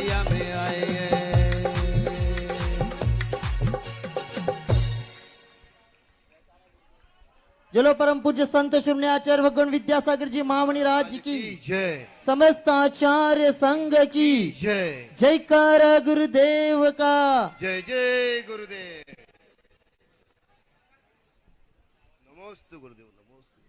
मैया में आए। चलो परम पूज्य संत श्री आचार्य भगवान विद्यासागर जी महामणि राज की जय। समस्त आचार्य संघ की जय। जयकार गुरुदेव का। जय जय गुरुदेव। नमोस्तु गुरुदेव, नमोस्तु।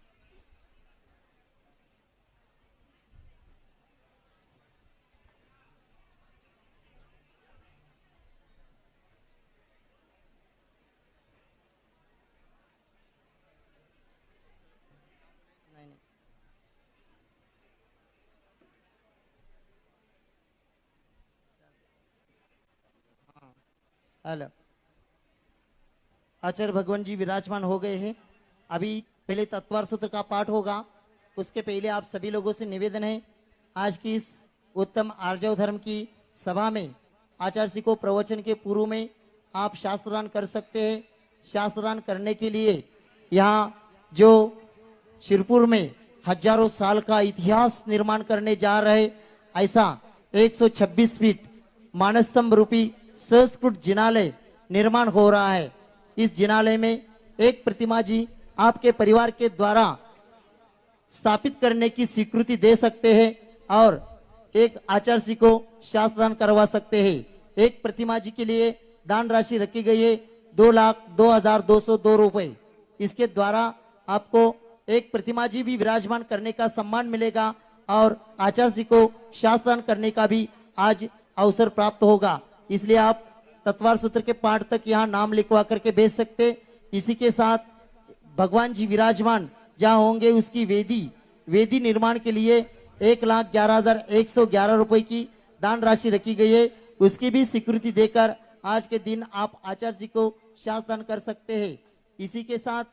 हेलो, आचार्य भगवान जी विराजमान हो गए हैं। अभी पहले तत्वार सूत्र का पाठ होगा, उसके पहले आप सभी लोगों से निवेदन है, आज की इस उत्तम आर्जव धर्म की सभा में आचार्य जी को प्रवचन के पूर्व में आप शास्त्रदान कर सकते हैं। शास्त्रदान करने के लिए यहाँ जो शिरपुर में हजारों साल का इतिहास निर्माण करने जा रहे ऐसा 126 फीट मानस्तंभ रूपी संस्कृत जिनालय निर्माण हो रहा है। इस जिनालय में एक प्रतिमा जी आपके परिवार के द्वारा स्थापित करने की स्वीकृति दे सकते हैं और एक आचार्य जी को शास्त्रदान करवा सकते हैं। एक प्रतिमा जी के लिए दान राशि रखी गई है 2,02,202 रुपए। इसके द्वारा आपको एक प्रतिमा जी भी विराजमान करने का सम्मान मिलेगा और आचार्य जी को शास्त्रदान करने का भी आज अवसर प्राप्त होगा। इसलिए आप तत्वार सूत्र के पाठ तक यहाँ नाम लिखवा करके भेज सकते। इसी के साथ भगवान जी विराजमान जहाँ होंगे उसकी वेदी निर्माण के लिए 1,11,111 रुपए की दान राशि रखी गई है। उसकी भी स्वीकृति देकर आज के दिन आप आचार्य जी को शास्त्रदान कर सकते हैं। इसी के साथ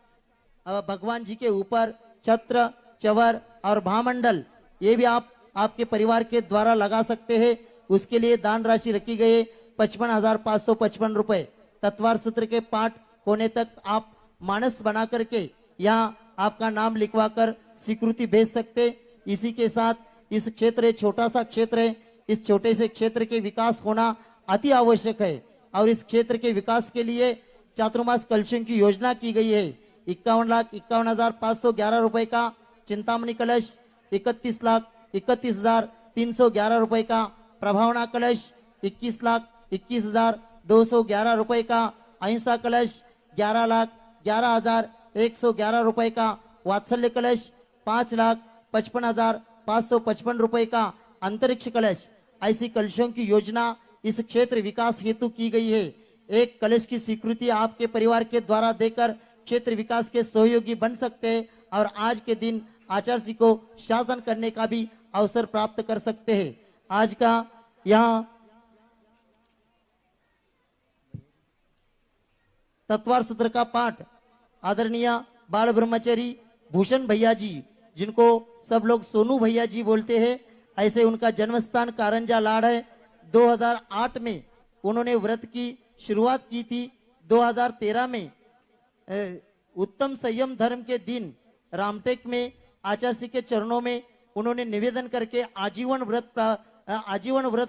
भगवान जी के ऊपर छत्र, चवर और भामंडल ये भी आप आपके परिवार के द्वारा लगा सकते हैं। उसके लिए दान राशि रखी गई है 55,555 रुपए। तत्वार सूत्र के पाठ होने तक आप मानस बना करके यहाँ आपका नाम लिखवा कर स्वीकृति भेज सकते। इसी के साथ इस क्षेत्र छोटा सा क्षेत्र है, इस छोटे से क्षेत्र के विकास होना अति आवश्यक है और इस क्षेत्र के विकास के लिए चातुर्मास कलशों की योजना की गई है। 51,51,511 रुपए का चिंतामणि कलश, 31,31,311 रुपए का प्रभावना कलश, 21,21,211 रुपए का अहिंसा कलश, 11,11,111 रुपए का वात्सल्य कलश, 5,55,555 रुपए का अंतरिक्ष कलश। ऐसी कलशों की योजना इस क्षेत्र विकास हेतु की गई है। एक कलश की स्वीकृति आपके परिवार के द्वारा देकर क्षेत्र विकास के सहयोगी बन सकते हैं और आज के दिन आचार्य जी को शासन करने का भी अवसर प्राप्त कर सकते हैं। आज का यहाँ तत्वार सूत्र का पाठ आदरणीय बाल ब्रह्मचारी भूषण भैया जी, जिनको सब लोग सोनू भैया जी बोलते हैं, ऐसे उनका जन्म स्थान कारंजा लाड़ है। 2008 में उन्होंने व्रत की शुरुआत की थी। 2013 में उत्तम संयम धर्म के दिन रामटेक में आचार्य जी के चरणों में उन्होंने निवेदन करके आजीवन व्रत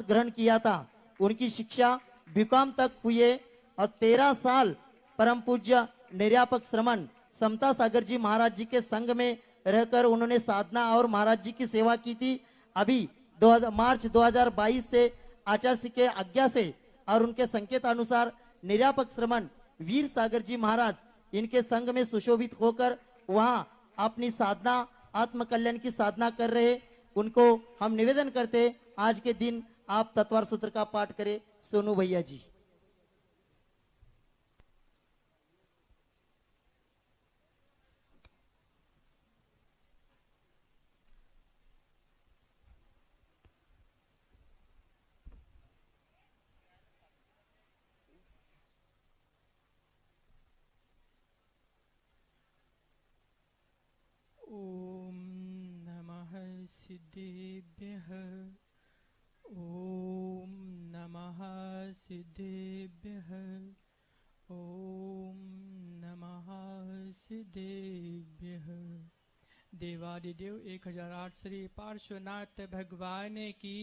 ग्रहण किया था। उनकी शिक्षा बीकॉम तक हुई है और 13 साल परम पूज्य निर्यापक श्रमण समता सागर जी महाराज जी के संग में रहकर उन्होंने साधना और महाराज जी की सेवा की थी। अभी मार्च 2022 से आचार्य जी के आज्ञा से और उनके संकेत अनुसार निर्यापक श्रमण वीर सागर जी महाराज इनके संग में सुशोभित होकर वहां अपनी साधना आत्म कल्याण की साधना कर रहे। उनको हम निवेदन करते आज के दिन आप तत्वार सूत्र का पाठ करें सोनू भैया जी। ओम नमः सिद्धेभ्यः। ओम नमः सिद्धेभ्यः। ओम नमः सिद्धेभ्यः। देवादिदेव 1008 श्री पार्श्वनाथ भगवान की।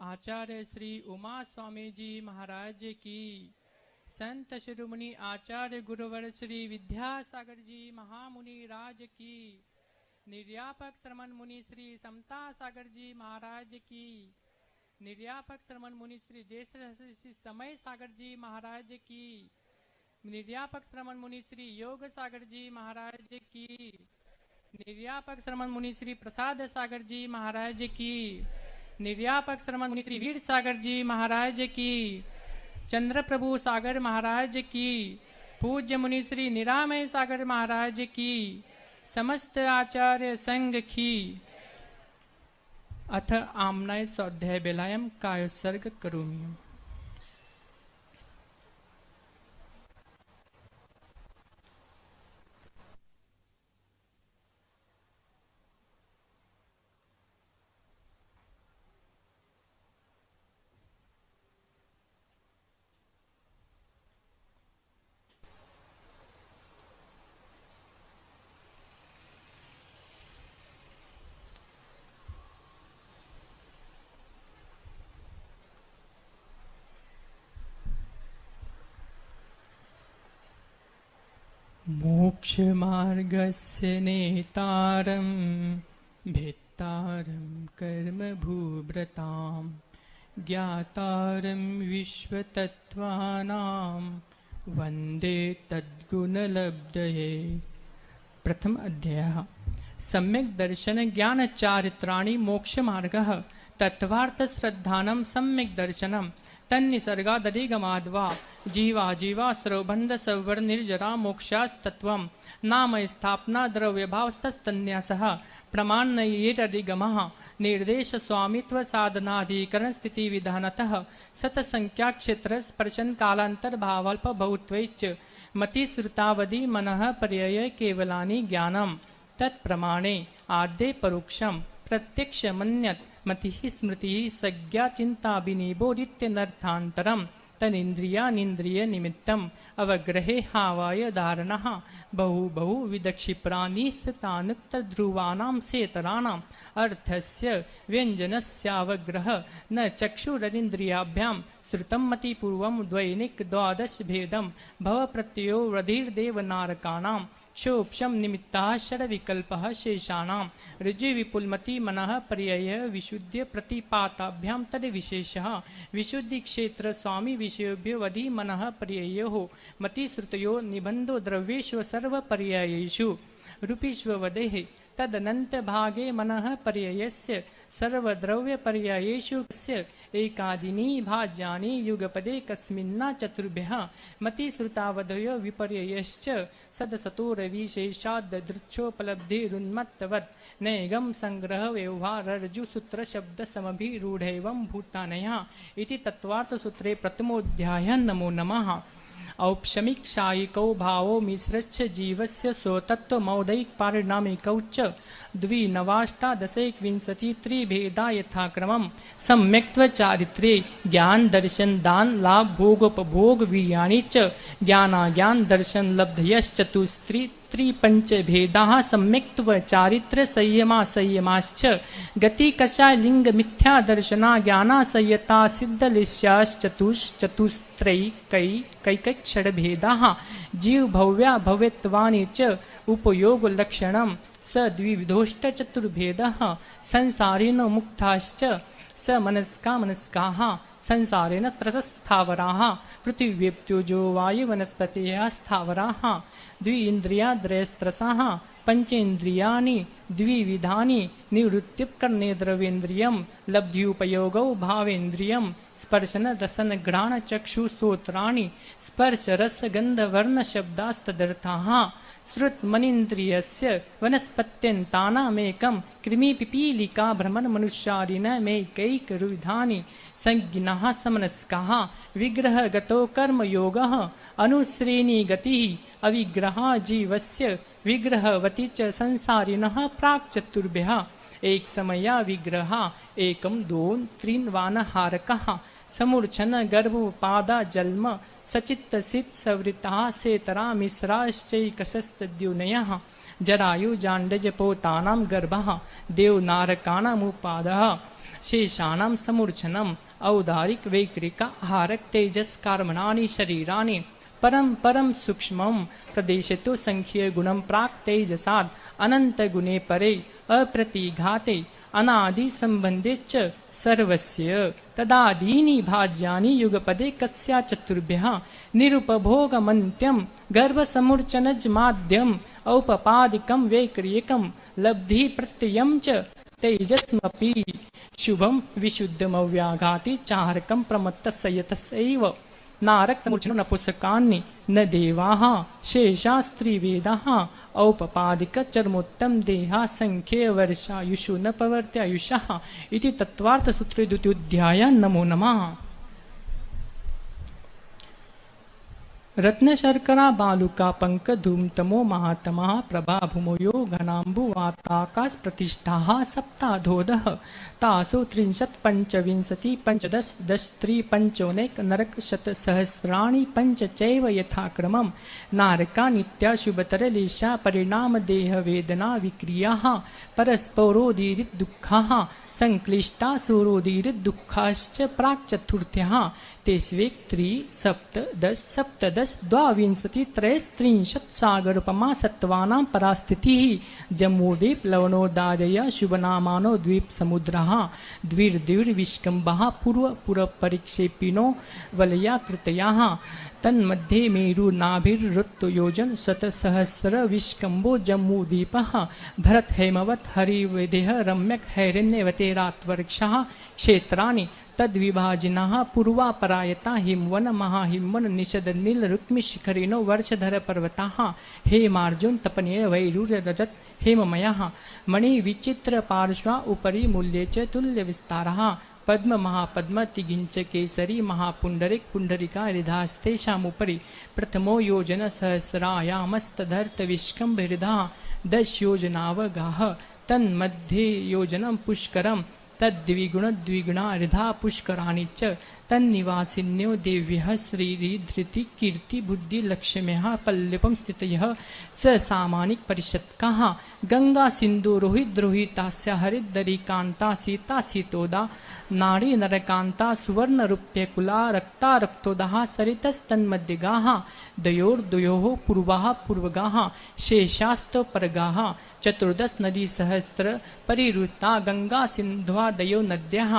आचार्य श्री उमा स्वामी जी महाराज की, संत शिरोमणि आचार्य गुरुवर श्री विद्यासागर जी महामुनि राज की, निर्यापक श्रमण मुनि श्री समता सागर जी महाराज की, निर्यापक श्रमण मुनि श्री देश श्री समय सागर जी महाराज की, निर्यापक श्रमण मुनि श्री योग सागर जी महाराज की, निर्यापक श्रमण मुनि श्री प्रसाद सागर जी महाराज की, निर्यापक श्रमण मुनि श्री वीर सागर जी महाराज की, चंद्र प्रभु सागर महाराज की, पूज्य मुनि श्री निरामय सागर महाराज की, समस्त आचार्य संघ की। अथ आम्नाय स्वाध्याय बेलायम कायोत्सर्ग करोमि। मोक्षमार्गस्य नेतारं भेत्तारं कर्मभूभृतां ज्ञातारं विश्वतत्त्वानां वन्दे तद्गुणलब्धये। प्रथम अध्यायः। सम्यक् दर्शन ज्ञान चारित्राणि मोक्षमार्गः। तत्त्वार्थ श्रद्धानं सम्यक् दर्शनं तन्निसर्गादधिगमाद्वा जीवाजीवासुरो बन्ध सवर निर्जरा मोक्षास्तत्वं नाम स्थापना द्रव्यभावस्तन्यासः प्रमाणयेरधिगमः निर्देश स्वामित्व साधनाधिकरण स्थिति विधानतः सतसंख्याक्षेत्र स्पर्शन कालांतर भावाल्प बहुत्वैच मति श्रुतावधि मनः पर्यय केवलानि ज्ञानम् तत्प्रमाणे आद्ये परोक्षं प्रत्यक्ष मन्यत् मतिः स्मृतिः सज्ञा चिन्ताभिनिबोधित्यनर्थान्तरं तनिन्द्रियानिन्द्रिय निमित्तम् अवग्रहे हावाय धारणः बहु विदक्षिप्राणिस्तानुक्तध्रुवानां सेतराणाम् अर्थस्य व्यञ्जनस्यावग्रह न चक्षुररिन्द्रियाभ्यां श्रुतं मतिपूर्वं द्वैनिक द्वादश भेदं भवप्रत्ययो वधिर्देवनारकाणां क्षोक्षम निमित्ताः षड्विकल्पः शेषाणां ऋजुविपुलमति मनः पर्यय विशुद्ध्य प्रतिपाताभ्यां तद्विशेषः विशुद्धि क्षेत्र स्वामी विषयोभ्यो वधि मनः पर्ययोः मतिश्रुतयो निबन्धो द्रव्येषु सर्वपर्यायेषु रूपीष्ववदेः तदनंत भागे मनः पर्ययस्य सर्वद्रव्यपर्यायेषु एकादिनी भाज्यानि युगपदे कस्मिन्ना चतुर्भ्यः मतिश्रुतावधयो विपर्ययश्च सदसतोरविशेषादृच्छोपलब्धिरुन्मत्तवत् नैगं संग्रह व्यवहार ऋजुसूत्र शब्द समभिरूढैवं भूतानयः इति तत्त्वार्थसूत्रे प्रथमोऽध्यायः। नमो नमः। औपशमिक शायिकौ भावो मिश्रश्च जीवस्य स्वतत्वमौदैक पारिणामिकौ च द्विनवाष्टादशैकविंशति त्रिभेदा यथाक्रमं सम्यक्त्व चारित्र्ये ज्ञान दर्शन दान लाभ भोगोपभोग वीर्याणि च ज्ञानाज्ञान दर्शन लब्धयश्चतुस्त्री त्रिपंचभेदाः सम्यक्त्व चारित्र संयमा संयमाश्च गति कषाय लिंग मिथ्या दर्शना ज्ञाना संयता सिद्धलिश्याश्चतुश्चतुस्त्रैकैकक्षरभेदाः जीव भव्या भव्यत्वानि च उपयोग लक्षणं स द्विविधोष्टचतुर्भेदः संसारिनो मुक्ताश्च स मनस्का मनस्काः संसारेण त्रसस्थावराः पृथिव्यप्योजो वायुवनस्पतयः स्थावराः द्विन्द्रियाद्रयस्त्रसाः पंचेन्द्रियाणि द्विविधानि निवृत्त्युपकरणे द्रव्येन्द्रियं लब्ध्युपयोगौ भावेन्द्रियं स्पर्शन रसन घ्राण चक्षु श्रोत्राणि स्पर्श रस गंध वर्ण शब्दास्तदर्थाः श्रुत मनीन्द्रियस्य वनस्पत्यन्तानामेकं कृमि पिपीलिका भ्रमण मनुष्यादीनमेकैकविधानि संज्ञिनः समनस्काः विग्रह गतो कर्म योगः अनुश्रेणी गतिः अविग्रहा जीवस्य विग्रहवती च संसारिणः प्राक् चतुर्भ्यः एक समया विग्रहा एकं दोन त्रीन् वानहारकः समूर्छन गर्भोपादा जन्म सचित्तसित सवृताः सेतरा मिश्राश्चैकशस्तद्युनयः जरायु जाण्डज पोतानां गर्भः देवनारकाणामुपादः शेषाणां समूर्छनम् औदारिक वैकृक हारक तेजस कर्मणानि शरीराणि परम परम सूक्ष्मं प्रदेशतो संख्य गुणं प्राक् तेजसात् अनंत गुणे परे अप्रतिघाते अनादि संबंधे च सर्वस्य तदादीनि भाज्यानि युगपदे कस्या चतुर्भ्यः निरुपभोगमन्त्यं गर्भसमुर्चनज माध्यम औपपादिकं वैक्रियकं लब्धि प्रत्ययं च तेजस्मपि शुभं विशुद्धमव्याघाति चारकं प्रमत्तस्यतस्यैव नारक समुर्चनो नपुंसकानि न देवाः शेषास्त्रिवेदाः औपपादिक चर्मोत्तम देहा संख्ये वर्षायुषु न पवर्त्यायुषः इति तत्वार्थ सूत्रे द्वितीयोऽध्याय। नमो नमः। रत्न शर्करा बालुका पंक धूम तमो महात्मा प्रभा भूमयो घनाम्बु वाताकाश प्रतिष्ठा सप्ताधोदः तासु 35 पंचदश दश त्रि पंचोनेक नरक शत सहस्राणि पंच चैव यथाक्रमं नारका नित्या शुभतरलेशा परिणाम देह वेदना विक्रियाः परस्परोदीरित दुःखाः संक्लिष्टा सुरोदीरित दुःखाश्च प्राक् चतुर्थ्यः तेष्वेक 3 सप्तदश सप्तदश द्वाविंशति त्रयस्त्रिंशत् सागरोपमा सत्त्वानां परास्थितिः जम्बूद्वीप लवणोदादय शुभनामानो द्वीप समुद्रः द्विर्विष्कम्भः पूर्वपरिक्षेपिनो वलयाकृतयः तन्मध्ये मेरु नाभिर्ऋतुयोजन शतसहस्र विष्कम्भो जम्बूद्वीपः भरत हेमवत् हरिवेदेः रम्यक हैरण्यवतेरात्वर्क्षः क्षेत्राणि तद्विभाजिनः पूर्वापरायता हिमवन महाहिमवन निषद नील रुक्मि शिखरिणो वर्षधर पर्वताः हेमार्जुन तपनीय वैरूर रजत हेममयः मणि विचित्र पार्श्वा उपरि मूल्ये च तुल्य विस्तारः पद्म महापद्म तिगिंच केसरी महापुंडरिक पुंडरिका हृदास्तेषामुपरि प्रथमो योजन सहस्रायामस्तधर्त विष्कम्भ हृदा 10 योजनावगाः तन्मध्ये योजनं पुष्करम् तद्विगुणद्विगुणा हृदा पुष्कराणि च तन्निवासिन्यो देव्यः श्रीरी धृति कीर्ति बुद्धि लक्ष्म्यः पल्लवं स्थितयः स सामानिक परिषत्काः गंगा सिंधु रोहित रोहितास्य हरिद्दरिकान्ता सीता सीतोदा नारी नरकान्ता सुवर्ण रूप्यकुला रक्ता रक्तोदाः सरितस्तन्मध्यगाः द्वयोर्द्वयोः पूर्वाः पूर्वगाः शेषास्तपरगाः 14 नदी सहस्र परिवृत्ता गंगा सिन्ध्वादयो नद्यः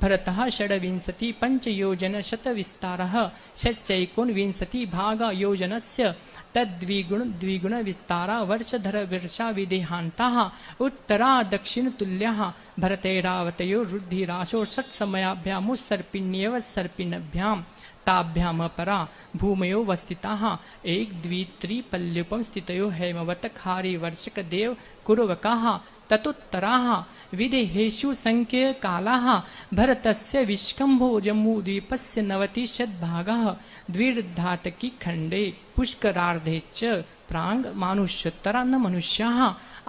भरतः 26 पंचयोजन शतविस्तारः षट्चैकोनविंशति भागा योजनस्य तद्विगुण विस्तारा वर्षधर वर्षा विदेहान्ताः उत्तरा दक्षिण तुल्यः भरतैरावतयो रुद्धिराशो षट्समयाभ्यामुत्सर्पिण्येव सर्पिणभ्यां ताभ्याम परा भूमयो वस्थिताः 1 2 3 पल्लुपं स्थितयो हेमवत खारी वर्षक देव कुरवकाः ततोत्तराः विदेहेषु संख्य कालाः भरतस्य विष्कम्भो जम्बूद्वीपस्य 90 शतभागः द्विर्धातकी खण्डे पुष्करार्धे च प्राङ् मानुष्योत्तरा न मनुष्याः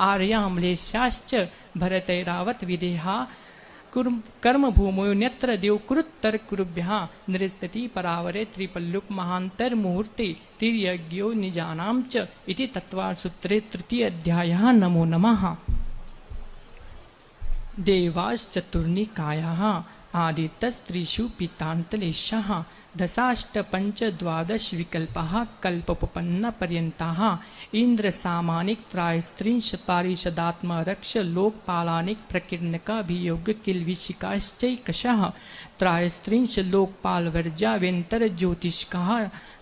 आर्याम्लेशाश्च भरतैरावत विदेहा कर्म भूमो न्यत्र देवकृत्तर कुरुभ्यः नृस्तति परावरे त्रिपल्लुक महांतर मुहूर्ते तिर्यज्ञो निजानां च इति तत्त्वसूत्रे तृतीय अध्यायः। नमो नमः। देवाश्चतुर्निकायाः आदितस्त्रिषु पीतान्तलेशाः दशाष्ट पंच द्वादश विकल्पाः कल्पोपपन्न पर्यन्ताः इंद्र सामानिक त्रायस्त्रिंश पारिषदात्मा रक्ष लोकपालानिक प्रकीर्णकाभियोग किल्विशिकाश्चैकशः त्रायस्त्रिंश लोकपाल वर्जा व्यंतर ज्योतिष्काः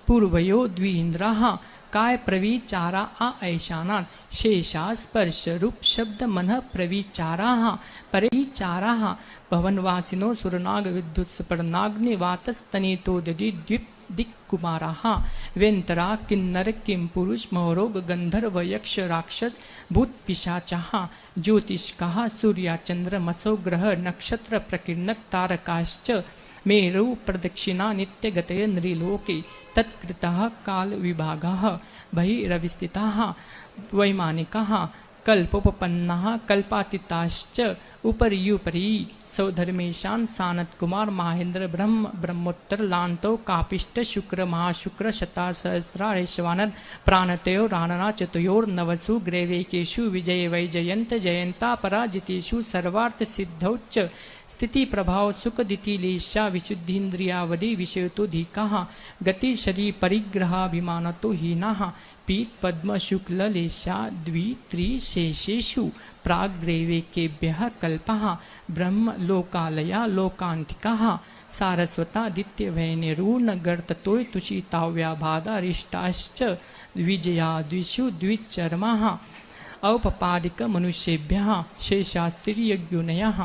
पूर्वयो द्विन्द्राः काय प्रविचारा आ ऐशानात् शेषा स्पर्श रूप शब्द मन प्रविचाराः परिचाराः भवनवासिनो सुरनाग विद्युत स्पर्नाग्नि वातस्तनितो दधि द्वीप दिक्कुमाराः व्यंतरा किन्नर किं पुरुष महरोग गंधर्व यक्ष राक्षस भूत पिशाचाः ज्योतिष्काः सूर्याचंद्रमसो ग्रह नक्षत्र प्रकीर्णक तारकाश्च मेरु प्रदक्षिणा नित्यगतय नृलोके तत्कृतः काल विभागः बहिरविस्थिताः वैमानिकाः कल्पोपपन्नः कल्पातीताश्च उपरि सौधर्मेशान सानत कुमार महेंद्र ब्रह्मोत्तर लांतो कापिष्ट शुक्र महाशुक्र शता सहस्रारेशवानद प्राणतयो राणना चतुयोर नवसु ग्रेवेकेशु विजय वैजयंत जयंता पराजितेषु सर्वार्थ सिद्धौच्च स्थिति प्रभाव सुख दिति लेशा विशुद्धीन्द्रियावधि विषयतो धिकाः गति शरीर परिग्रहाभिमानतो हीनाः पीत पद्म शुक्ल लेशा द्वि त्रि शेषेषु प्राग्रेवेकेभ्यः कल्पः ब्रह्म लोकालया लोकान्तिकाः सारस्वता दित्यवैनिरूर्ण गर्ततोय तुषिताव्याभादारिष्टाश्च विजयाद्विषु द्विचर्माः औपपादिक मनुष्येभ्यः शेषास्त्रीयज्ञुनयः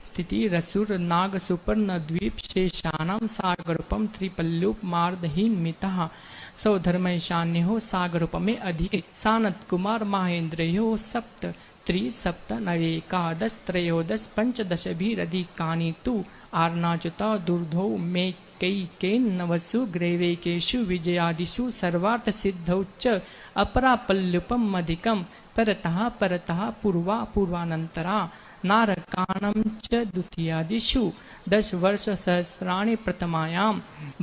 स्थिति रसुर नाग सुपर्ण द्वीप शेषानां सागरूपम त्रिपल्लुप मार्दहीन मितः सौधर्मैशान्यो सागरूपमे अधिके सानत कुमार महेंद्रयो सप्त त्रिसप्त नवेकादश त्रयोदश पंचदशभिरधिकानि तु आर्नाच्युता दुर्धौ मे कैकेन नवसु ग्रेवेकेषु विजयादिषु सर्वार्थ सिद्धौ च अपरापल्लुपम अधिकम परतः पूर्वा पूर्वानंतरा नारकाणं च द्वितीयादिषु 10 वर्ष सहस्राणि प्रथमायां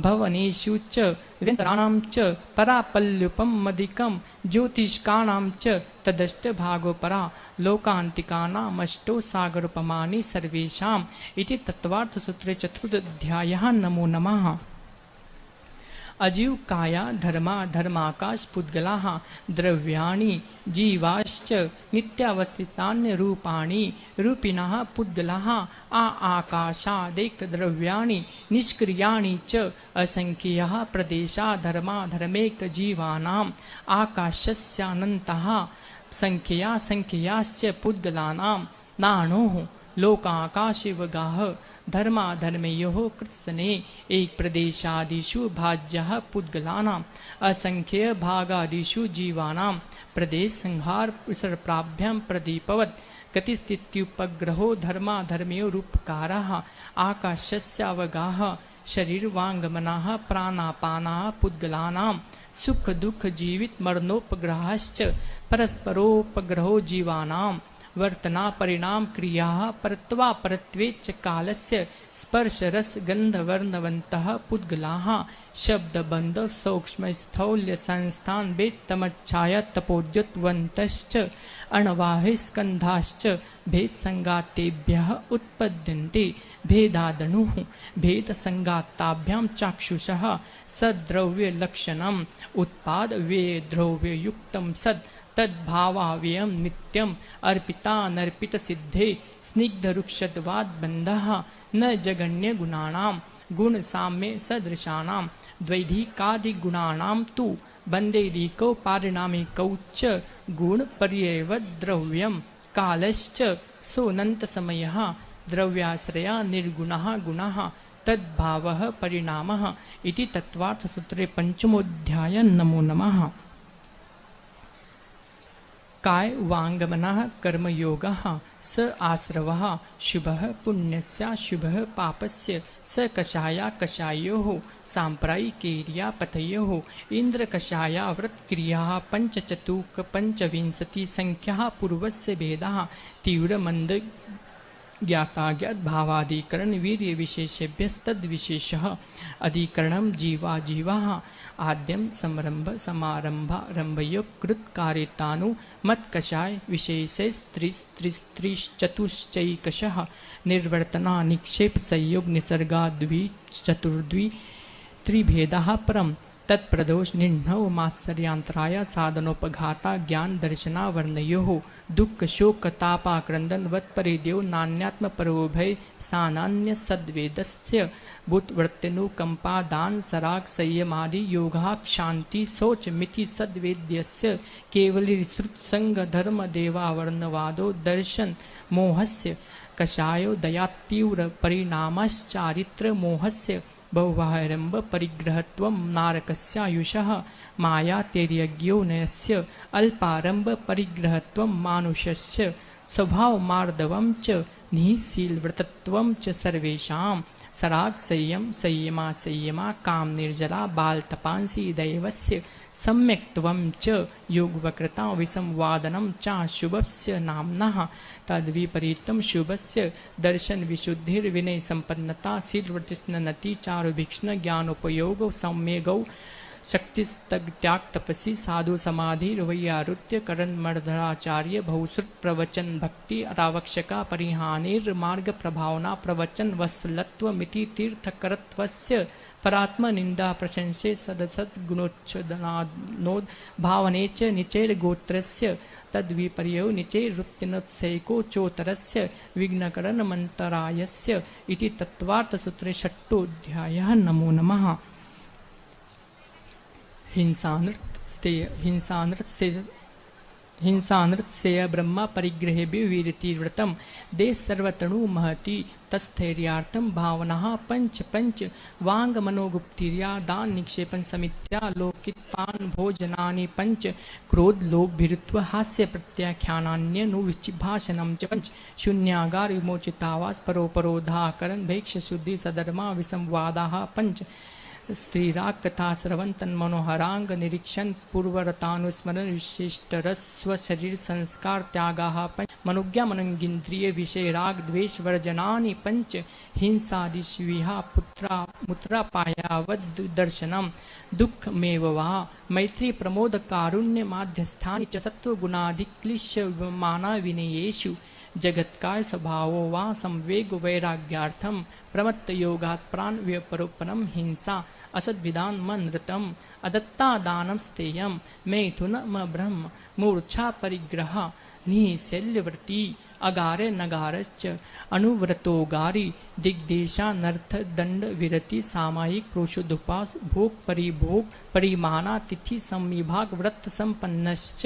भवनेषु च विन्तराणां च परापल्लुपम अधिकं ज्योतिष्काणां च तदष्टभागो परा लोकान्तिकानामष्टो सागरोपमानि सर्वेषाम् इति तत्त्वार्थसूत्रे चतुर्थोऽध्यायः। नमो नमः। अजीव काया धर्मा धर्माकाश पुद्गलाः द्रव्याणि जीवाश्च नित्यावस्थितान्य रूपाणि रूपिणः पुद्गलाः आकाशादेक द्रव्याणि निष्क्रियाणि च असंख्याः प्रदेशा धर्मा धर्मेक जीवानाम् आकाशस्यानन्तः संख्याश्च पुद्गलानां नाणोः लोकाकाशिवगाः धर्माधर्मयोः कृत्सने एक प्रदेशादिषु भाज्यः पुद्गलानाम् असंख्य भागादिषु जीवानां प्रदेश संहार प्राभ्यां प्रदीपवत् गतिस्थित्युपग्रहो धर्माधर्मयो रूपकारः आकाशस्यावगाः शरीरवाङ्गमनाः प्राणापानाः पुद्गलानां सुख दुख जीवित मरणोपग्रहाश्च परस्परोपग्रहो जीवानां वर्तना परिणाम क्रिया परत्वा परत्वे च कालस्य स्पर्श रस गंध वर्णवन्तः पुद्गलाः शब्द बंध सूक्ष्म स्थौल्य संस्थान वेत्तमच्छाया तपोद्युतवन्तश्च अणवाहि स्कन्धाश्च भेद संगातेभ्यः उत्पद्यन्ते भेदादनुः भेद संगाताभ्यां चाक्षुषः सद्द्रव्य लक्षणम् उत्पाद वे द्रव्य युक्तं सद् तद्भावाव्ययं नित्यम् अर्पितानर्पित सिद्धे स्निग्ध रुक्षत्वाद बंधः न जगन्य गुणानां गुण साम्य सदृशानां द्वैधिकादिगुणानां तु बन्देदिकौ पारिणामिकौ च गुण पर्यवद् द्रव्यं कालश्च सोऽनन्त समयः द्रव्याश्रया निर्गुणः गुणः तद्भावः परिणामः इति तत्त्वार्थसूत्रे पंचमोऽध्याय। नमो नमः। काय वांगमनः कर्मयोगः स आश्रवः शुभः पुण्यस्य शुभः पापस्य स कषाया कषायोः साम्प्रायिकेर्यापतयोः इन्द्रकषाया व्रतक्रियाः पंचचतुक पंचविंशति संख्याः पूर्वस्य भेदाः तीव्रमन्द ज्ञाताज्ञात भावाधिकरण वीर्य विशेषेभ्यस्तद्विशेषः अधिकरणं जीवा जीवाः आद्यम समरंभ समारंभारंभयो कृत्कारितानु मत्कषाय विशेषैस्त्रिश्चतुश्चैकशः निर्वर्तना निक्षेप संयोग निसर्गा द्विचतुर्द्वि त्रिभेदः परम तत्प्रदोष निर्णव मात्सर्यांतराय साधनोपघाता ज्ञान दर्शना वर्णयोः दुःख शोक तापाक्रंदन वत्परिदेव नान्यात्म परोभय सानान्य सद्वेदस्य भूतवृत्तिनुकंपा दान सराग संयमादि योगा क्षांति शौच मिति सद्वेद्यस्य केवली श्रुतसंग धर्म देवावर्णवादो दर्शन मोहस्य कषायो दयातीव्र परिणामश्चारित्र मोहस्य बहुवारंभ परिग्रहत्वं नारकस्यायुषः माया तेर्यज्ञोनयस्य अल्पारंभ परिग्रहत्वं मानुषस्य स्वभावमार्दवं च निःशीलव्रतत्वं च सर्वेषां सराग संयमा काम निर्जला बाल तपांसी दैवस्य सम्यक्त्वं च योगवक्रता विसंवादनं च शुभस्य नाम्नः तद्विपरीतं शुभस्य दर्शन विशुद्धिर्विनय संपन्नता शीलवृत्तिस्नति चारुभिक्षण ज्ञानोपयोग सम्यगौ शक्तिस्तग्त्याग तपसी साधु समाधि वैयारुत्य करण मर्धराचार्य बहुश्रुत प्रवचन भक्ति अरावक्षका परिहानिर मार्ग प्रभावना प्रवचन वत्सलत्व मिति तीर्थकरत्वस्य परात्म निंदा प्रशंसे सदसद गुणोच्छदनानोद भावने च निचैर गोत्रस्य तद्विपर्यो निचैर वृत्तिनोत्सैको चोतरस्य विघ्नकरण मंतरायस्य इति तत्वार्थ सूत्रे षट्टोऽध्यायः। नमो नमः। हिंसानृत से ब्रह्मा परिग्रहेभ्यो वीरतिव्रतम देश सर्वतनु महति तस्थैर्यार्थम भावना पंच पंच वांग मनोगुप्तिर्या दान निक्षेपन समित्या लोकितपान भोजनानि पंच क्रोध लोभ भीरुत्व हास्य प्रत्याख्यानान्य नुविचिभाषणम च पंच शून्यागार विमोचितावास परोपरोधाकरण भैक्ष शुद्धि सधर्मा विसंवादाः पंच स्त्रीराग कथा श्रवण तन मनोहरांग निरीक्षण पूर्वरतानुस्मरण विशिष्टरस स्वशरीर संस्कार त्यागाः पंच मनुज्ञा मनोगिंद्रिय विषय राग द्वेष वर्जनानि पंच हिंसादिशिविहा पुत्रा मुत्रापायावद दर्शनम दुःखमेव वा मैत्री प्रमोद कारुण्य माध्यस्थानि च सत्वगुणाधिक्लिश्य माना विनयेषु जगत्काय स्वभावो वा संवेग वैराग्यार्थम प्रमत्त योगात् प्राण व्यपरोपणम हिंसा असद्विदान मन नृतम अदत्ता दानम स्तेयम मैथुनम ब्रह्म मूर्छा परिग्रह निशल्यवृत्ति अगारे नगारश्च अनुव्रतोगारी दिग्देशानर्थ दंड विरति सामायिक प्रोषुदुपास भोग परिभोग परिमाना तिथि संविभाग व्रत संपन्नश्च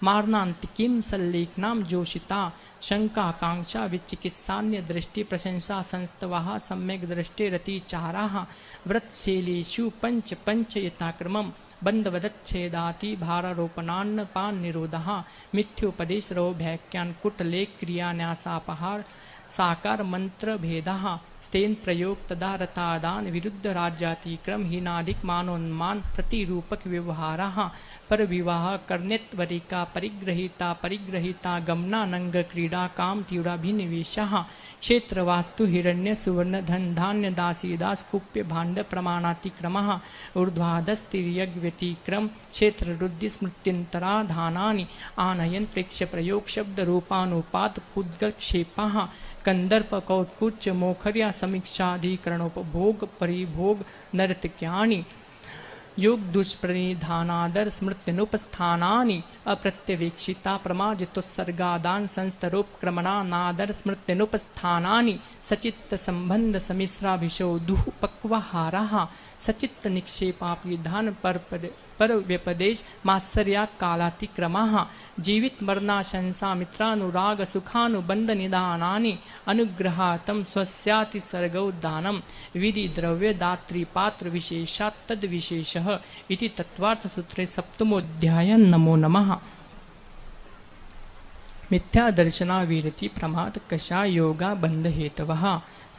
मारणांतिकीं सल्लेखनाम जोशिता शंका कांक्षा विचिकित्सान्य दृष्टि प्रशंसा संस्तवाः सम्यक दृष्टि रतिचाराः व्रतशैलेषु पंच पंच यथाक्रमम् बंधवदच्छेदाति भारारोपणान्न पान निरोधः मिथ्योपदेशरो भैक्यान कुटलेख क्रियान्यासापहार साकार मंत्र भेदः स्तेन प्रयोग तदा रतादान विरुद्ध राज्यातिक्रम हीनाधिक मानोन्मान प्रतिरूपक व्यवहारः पर विवाह कर्णेत्वरिका परिग्रहिता गमनानंग क्रीडा काम तीव्राभिनिवेशः क्षेत्र वास्तु हिरण्य सुवर्ण धन धान्य दासी दास कुप्य भांड प्रमाणातिक्रमः ऊर्ध्वाधस्तिर्यज्ञ व्यतिक्रम क्षेत्र रुद्धि स्मृत्यंतरा धानानि आनयन प्रेक्ष्य प्रयोग शब्द रूपानुपात पुद्गल क्षेपः कंदर्प कौत्कुच मोखर्या समीक्षाधिकरणोपभोग परिभोग नर्तक्यानि योग दुष्प्रणिधानादर स्मृत्यनुपस्थानानि अप्रत्यवेक्षिता प्रमाजितोत्सर्गादान संस्तरोपक्रमणानादर स्मृत्यनुपस्थानानि सचित्त संबंध समिश्राभिषो दुः पक्वहारः सचित्त निक्षेपापिधान पर व्यपदेश मात्सर्या कालातिक्रमः जीवित मरणाशंसा मित्रानुराग सुखानुबंध निदानानि अनुग्रहातं स्वस्याति सर्गोद्दानं विधि द्रव्य दात्री पात्र विशेषात् तद विशेषः इति तत्वार्थ सूत्रे सप्तमोऽध्याय। नमो नमः। मिथ्या दर्शना वीरति प्रमाद कषाय योगा बंध हेतवः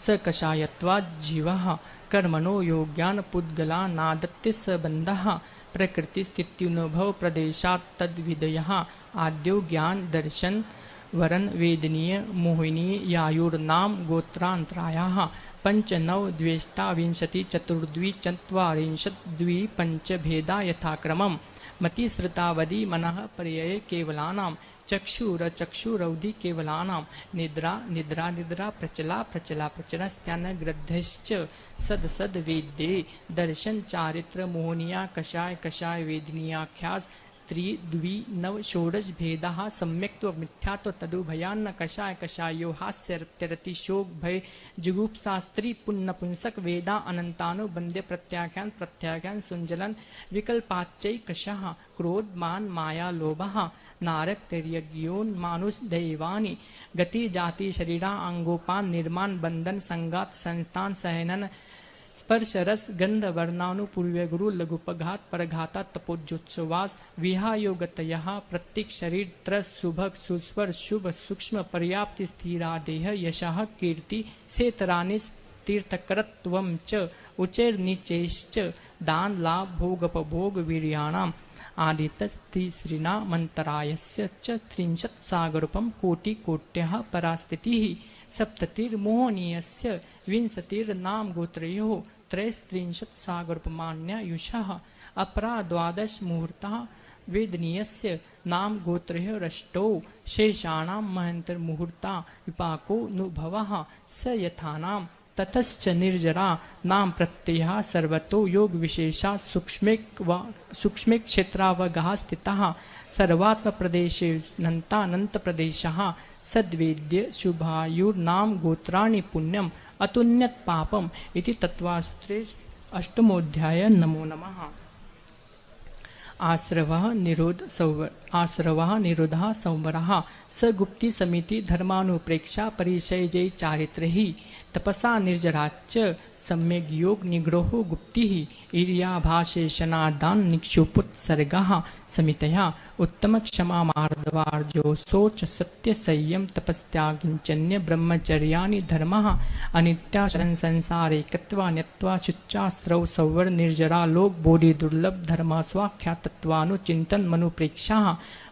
स कषायत्वात् जीवः कर्मणो योग्यान पुद्गला नादत्ति स बंधः प्रकृति स्थित्युनुभव प्रदेशात् तद्विदयः आद्यो ज्ञान दर्शन वरन वेदनीय मोहिनी यायुर्नाम गोत्रांतरायाः पंच नव द्वेष्टा विंशति चतुर्द्वि चत्वारिंशत् द्वि पंच भेदा यथाक्रमम् मतिश्रुतावधि मनः पर्यये केवलानां चक्षुरचक्षुरवधि केवलानां निद्रा निद्रा निद्रा प्रचला प्रचला प्रचलस्त्यानग्रद्धश्च सद सद वेद्ये दर्शन चारित्र मोहनिया कषाय कषाय वेदनीयाख्यास त्रिद्वि नव षोडश भेदाः सम्यक्त्व मिथ्यात्व तदुभयान्न कषाय कषायो हास्यरत्यरति शोक भय जुगुप्सा स्त्री पुन्नपुंसक वेदा अनंतानुबंध्य प्रत्याख्यान प्रत्याख्यान सुंजलन विकल्पाच्चैकषः क्रोध मान माया लोभः नारक तिर्यज्ञोन मानुष दैवानि गति जाति शरीरा अंगोपान निर्माण बंधन संगात संस्थान सहनन स्पर्श रस गंध वर्णानु पूर्व गुरु लघुपघात परघाता तपोज्योत्सवास विहायोगतयः प्रत्येक शरीर त्रस सुभग सुस्वर शुभ सूक्ष्म पर्याप्ति स्थिरा देह यशः कीर्ति सेतरानि तीर्थकरत्वं च उचैर्नीचैश्च दान लाभ भोगपभोग वीर्याणाम् आदितस्तिसृणामन्तरायस्य च 30 सागरूपं कोटिकोट्यः परास्थितिः सप्ततिर्मोहनीयस्य विंशतिर्नाम गोत्रयोः 33 सागरूपमान्यायुषः अपरा 12 मुहूर्तः वेदनीयस्य नाम गोत्रयोरष्टौ शेषाणां महन्तर्मुहूर्ता विपाको नुभवः स यथानाम ततश्च निर्जरा नाम प्रत्ययः सर्वतो योग विशेषा सूक्ष्मे क्षेत्रावगाः स्थितः सर्वात्म प्रदेशे नन्तानंत प्रदेशः सद्वेद्य शुभायुर्नाम गोत्राणि पुण्यम अतुन्यत पापम इति तत्वासूत्रे अष्टमोऽध्याय। नमो नमः। आश्रवः निरोधः संवरः स गुप्ति समिति धर्मानुप्रेक्षा परिचय चारित्र्य तपसा निर्जराच्च सम्यक योग निग्रहो गुप्तिः ईर्याभाषेशनादान निक्षुपुत्सर्गः समितया उत्तम क्षमा मार्दवार्जो शोच सत्य संयम तपस्त्यागिंचन्य ब्रह्मचर्याणि धर्मः अनित्याशरण संसारे कत्वा न्यत्वा शुच्चास्त्रौ सौवर निर्जरा लोक बोधि दुर्लभ धर्म स्वाख्यातत्वानुचिंतन मनुप्रेक्षाः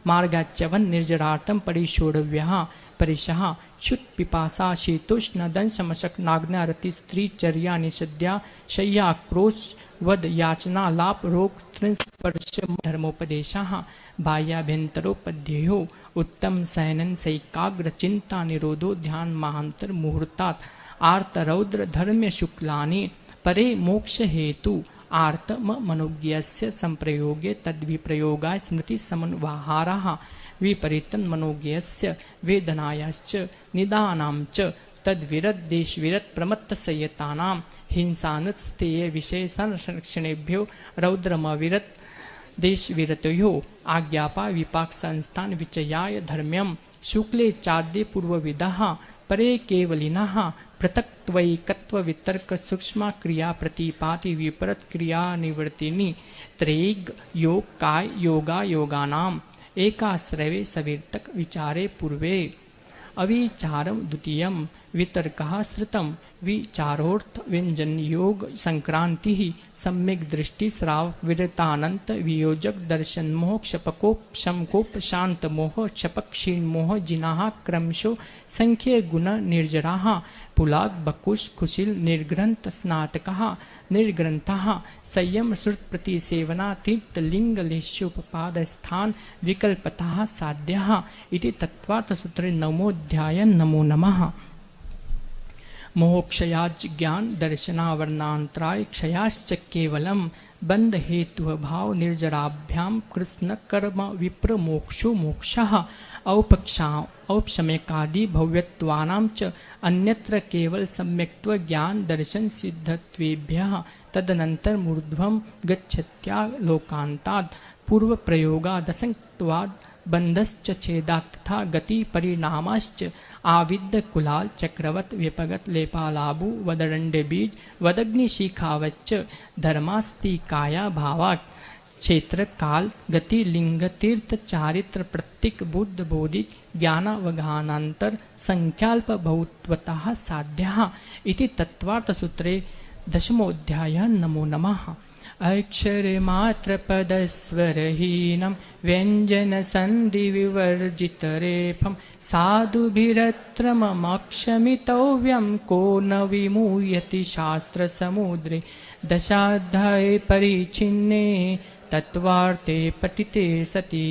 मार्गाच्यवन निर्जरार्थं परिशोधव्यः परिशः क्षुत पिपासा शीतोष्ण दंशमशक नाग्नारति स्त्री चर्या निषद्या शय्या क्रोश वद याचना लाप रोग स्पर्श धर्मोपदेशः बाह्याभ्यंतरोपध्ययो उत्तम शयनन सैकाग्र चिंता निरोधो ध्यान महांतर मुहूर्तात् आर्तरौद्र धर्म्य शुक्लानि परे मोक्ष हेतु आर्तम मनोज्ञस्य संप्रयोगे तद्विप्रयोगाय स्मृति समन्वाहारः विपरीतन मनोज्ञस्य वेदनायाश्च निदानां च तद्विरत देशविरत प्रमत्त संयतानां हिंसानुत्स्थेय विषय संरक्षणेभ्यो रौद्रमविरत देशविरतयो आज्ञापा विपाक संस्थान विचयाय धर्म्यम शुक्ले चाद्य पूर्वविदः परे केवलिनः पृथक्त्वैकत्व वितर्क सूक्ष्म क्रिया प्रतिपाति विपरीत क्रिया निवर्तिनी त्रैग योग काय योगा योगानाम एकाश्रवे सविर्तक विचारे पूर्वे अविचारम द्वितीयम वितर्कः श्रुतम विचारोर्थ व्यंजन योग संक्रांति सम्यक दृष्टि श्राव विरतानंत वियोजक दर्शन मोह क्षपकोप शमकोप शांत मोह क्षपक क्षीण मोह जिनाः क्रमशो संख्य गुण निर्जराः पुलाग बकुश कुशिल निर्ग्रंथ स्नातकः निर्ग्रंथः संयम श्रुत प्रतिसेवना तीर्थ लिंग लेशोपपाद स्थान विकल्पतः साध्यः इति तत्वार्थ सूत्रे नवमोऽध्याय। नमो नमः। मोक्षयाच ज्ञान दर्शनावर्णांतराय क्षयाश्च केवलम बंध हेतु भाव निर्जराभ्याम कृष्ण कर्म विप्र मोक्षो मोक्षः औपशम्यकादि भव्यत्वानां च अन्यत्र केवल सम्यक्त्व ज्ञान दर्शन सिद्धत्वेभ्यः तदनंतर मूर्ध्वं गच्छत्या लोकान्तात् पूर्व प्रयोगादसंक्त्वाद् बंधश्च छेदात् तथा गति परिणामाश्च आविद्य कुलाल चक्रवत व्यपगत लेपालाभु वददंड बीज वदग्निशिखावच्च धर्मास्ति काया भावात् क्षेत्र काल गति लिंग तीर्थ चारित्र प्रतीक बुद्ध बोधिक ज्ञानावगानांतर संख्याल्प बहुत्वतः साध्यः इति तत्वार्थ सूत्रे दशमोऽध्याय। नमो नमः। अक्षरमात्रपदस्वरहीनं व्यञ्जनसन्धिविवर्जितरेफं साधुभिरत्र ममक्षमितव्यं को न विमूयति शास्त्रसमुद्रे दशाध्याये परिच्छिन्ने तत्वार्थे पठिते सति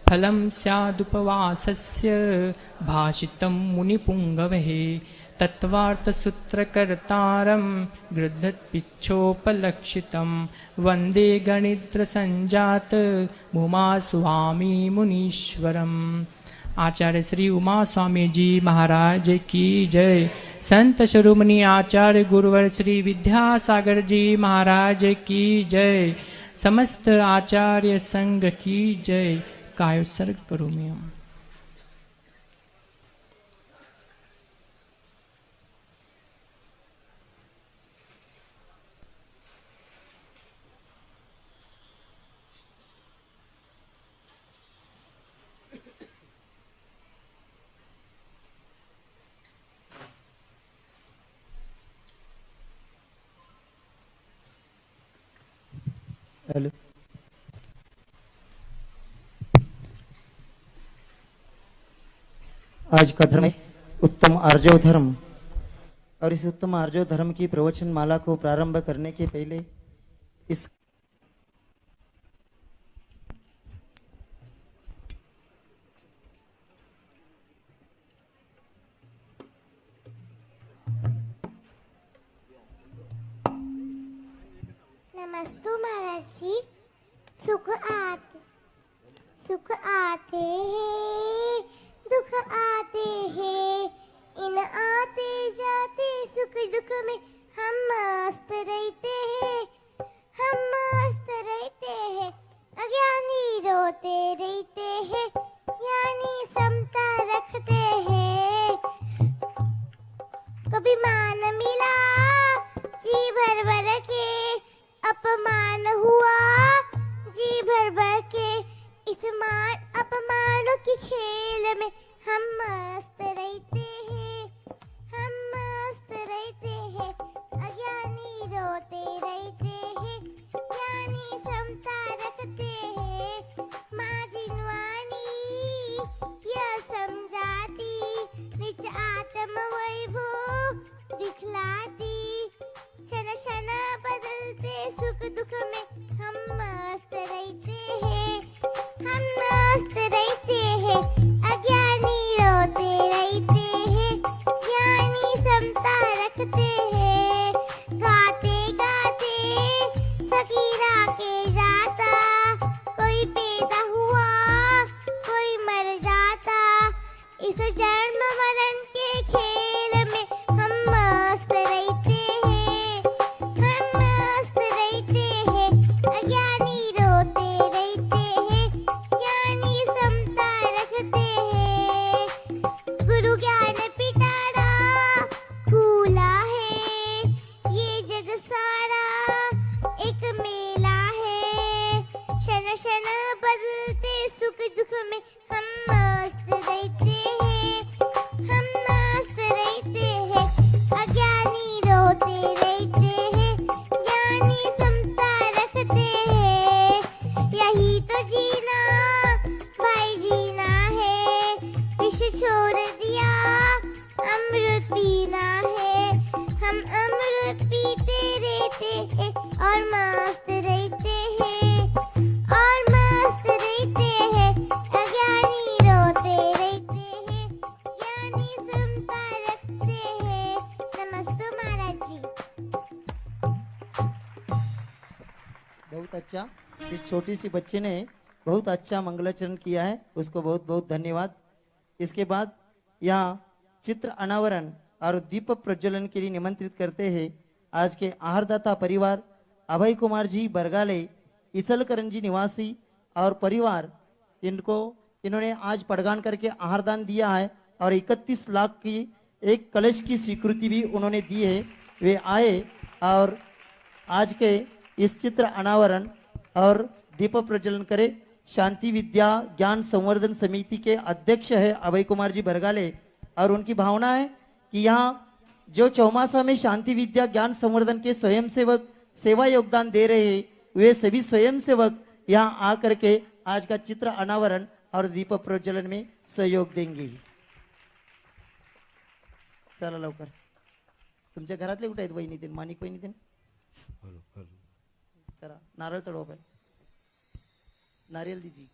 फलं स्यादुपवासस्य भाषितं मुनिपुङ्गवः तत्वार्थसूत्रकर्तारं गृद्धत्पिच्छोपलक्षितं वन्दे गणित्रसञ्जात उमा स्वामी मुनीश्वरम्। आचार्य श्री उमा स्वामी जी महाराज की जय। संत शिरोमणि आचार्य गुरुवर श्री विद्यासागर जी महाराज की जय। समस्त आचार्य संघ की जय। कायोत्सर्ग करोमि। हेलो। आज का धर्म है उत्तम आर्जव धर्म, और इस उत्तम आर्जव धर्म की प्रवचन माला को प्रारंभ करने के पहले इस नमस्तु महाराज जी। सुख आते हैं, दुख आते हैं, इन आते जाते सुख दुख में हम मस्त रहते हैं, हम मस्त रहते हैं। अज्ञानी रोते रहते हैं, ज्ञानी समता रखते हैं। कभी मान मिला जी भर भर के, अपमान हुआ जी भर भर के। इस मान अपमानों की खेल में हम मस्त रहते हैं, हम मस्त रहते हैं। अज्ञानी रोते रहते हैं, ज्ञानी समता रखते हैं। माँ जिनवानी यह समझाती, निज आत्म वैभव दिखलाती। क्षण क्षण बदलते सुख दुख में हम मस्त रहते हैं, हम मस्त रहते हैं। अज्ञानी रोते रहते हैं, ज्ञानी समता रखते हैं। गाते गाते फकीरा के जाता, कोई पैदा हुआ कोई मर जाता। इस जन्म मरण के खेल में हम मस्त रहते हैं, हम मस्त रहते हैं। अज्ञानी रोते रहते हैं, ज्ञानी समता रखते हैं। गुरु ज्ञान पिटारा खुला है, ये जग सारा एक मेला है। क्षण क्षण बदलते सुख दुख में हम मस्त रहते हैं, हम मस्त रहते हैं। अज्ञानी रोते रहते हैं, ज्ञानी समता रखते हैं। यही तो जीना भाई जीना है, विष छोड़ दिया अमृत पीना है। हम अमृत पीते रहते हैं और मस्त रहते हैं, और मस्त रहते हैं। अज्ञानी रोते रहते हैं, ज्ञानी समता रखते हैं। नमस्ते महाराज जी। बहुत अच्छा, इस छोटी सी बच्चे ने बहुत अच्छा मंगलाचरण किया है, उसको बहुत बहुत धन्यवाद। इसके बाद यहाँ चित्र अनावरण और दीप प्रज्वलन के लिए निमंत्रित करते हैं आज के आहारदाता परिवार अभय कुमार जी बरगाले, इचलकरंजी निवासी और परिवार। इन्होंने आज पड़गान करके आहारदान दिया है और 31 लाख की एक कलश की स्वीकृति भी उन्होंने दी है। वे आए और आज के इस चित्र अनावरण और दीप प्रज्वलन करे। शांति विद्या ज्ञान संवर्धन समिति के अध्यक्ष है अभय कुमार जी बरगाले, और उनकी भावना है कि यहाँ जो चौमासा में शांति विद्या ज्ञान संवर्धन के स्वयंसेवक सेवा योगदान दे रहे हैं, वे सभी स्वयंसेवक यहाँ आकर के आज का चित्र अनावरण और दीप प्रज्वलन में सहयोग देंगे। चला लवकर, तुमच्या घरातले कुठे आहेत वहिनी तेन, माणिक वहिनी तेन? करा, नारळ चढवा पाहिजे, नारियल दीजिए।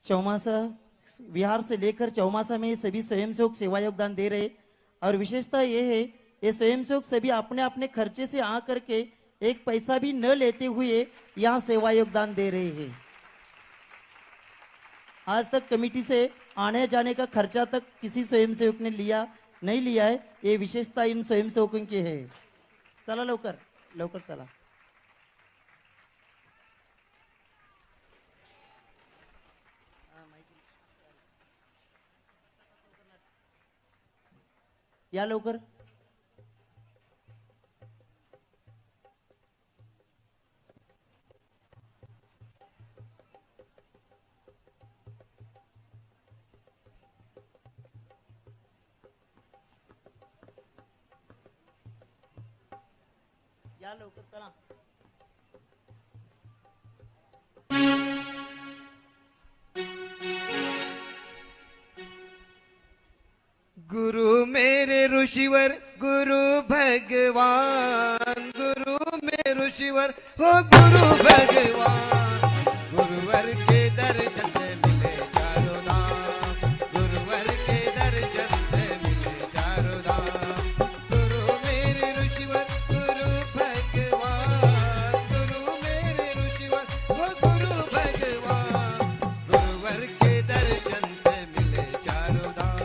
चौमासा बिहार से लेकर चौमासा में सभी स्वयंसेवक सेवा योगदान दे रहे, और विशेषता ये है ये स्वयंसेवक सभी अपने अपने खर्चे से आकर के एक पैसा भी न लेते हुए यहाँ सेवा योगदान दे रहे हैं। आज तक कमेटी से आने जाने का खर्चा तक किसी स्वयंसेवक ने नहीं लिया है, ये विशेषता इन स्वयंसेवकों की है। चला लवकर लवकर चला। या लवकर। या लवकर चला. गुरु मेरे ऋषिवर गुरु भगवान, गुरु मेरे ऋषिवर हो गुरु भगवान. गुरुवर के दर्शन से मिले चारों धाम, गुरुवर के दर्शन से मिले चारों धाम. गुरु मेरे ऋषिवर गुरु भगवान, गुरु मेरे ऋषिवर हो गुरु भगवान. गुरुवर के दर्शन से मिले चारों धाम.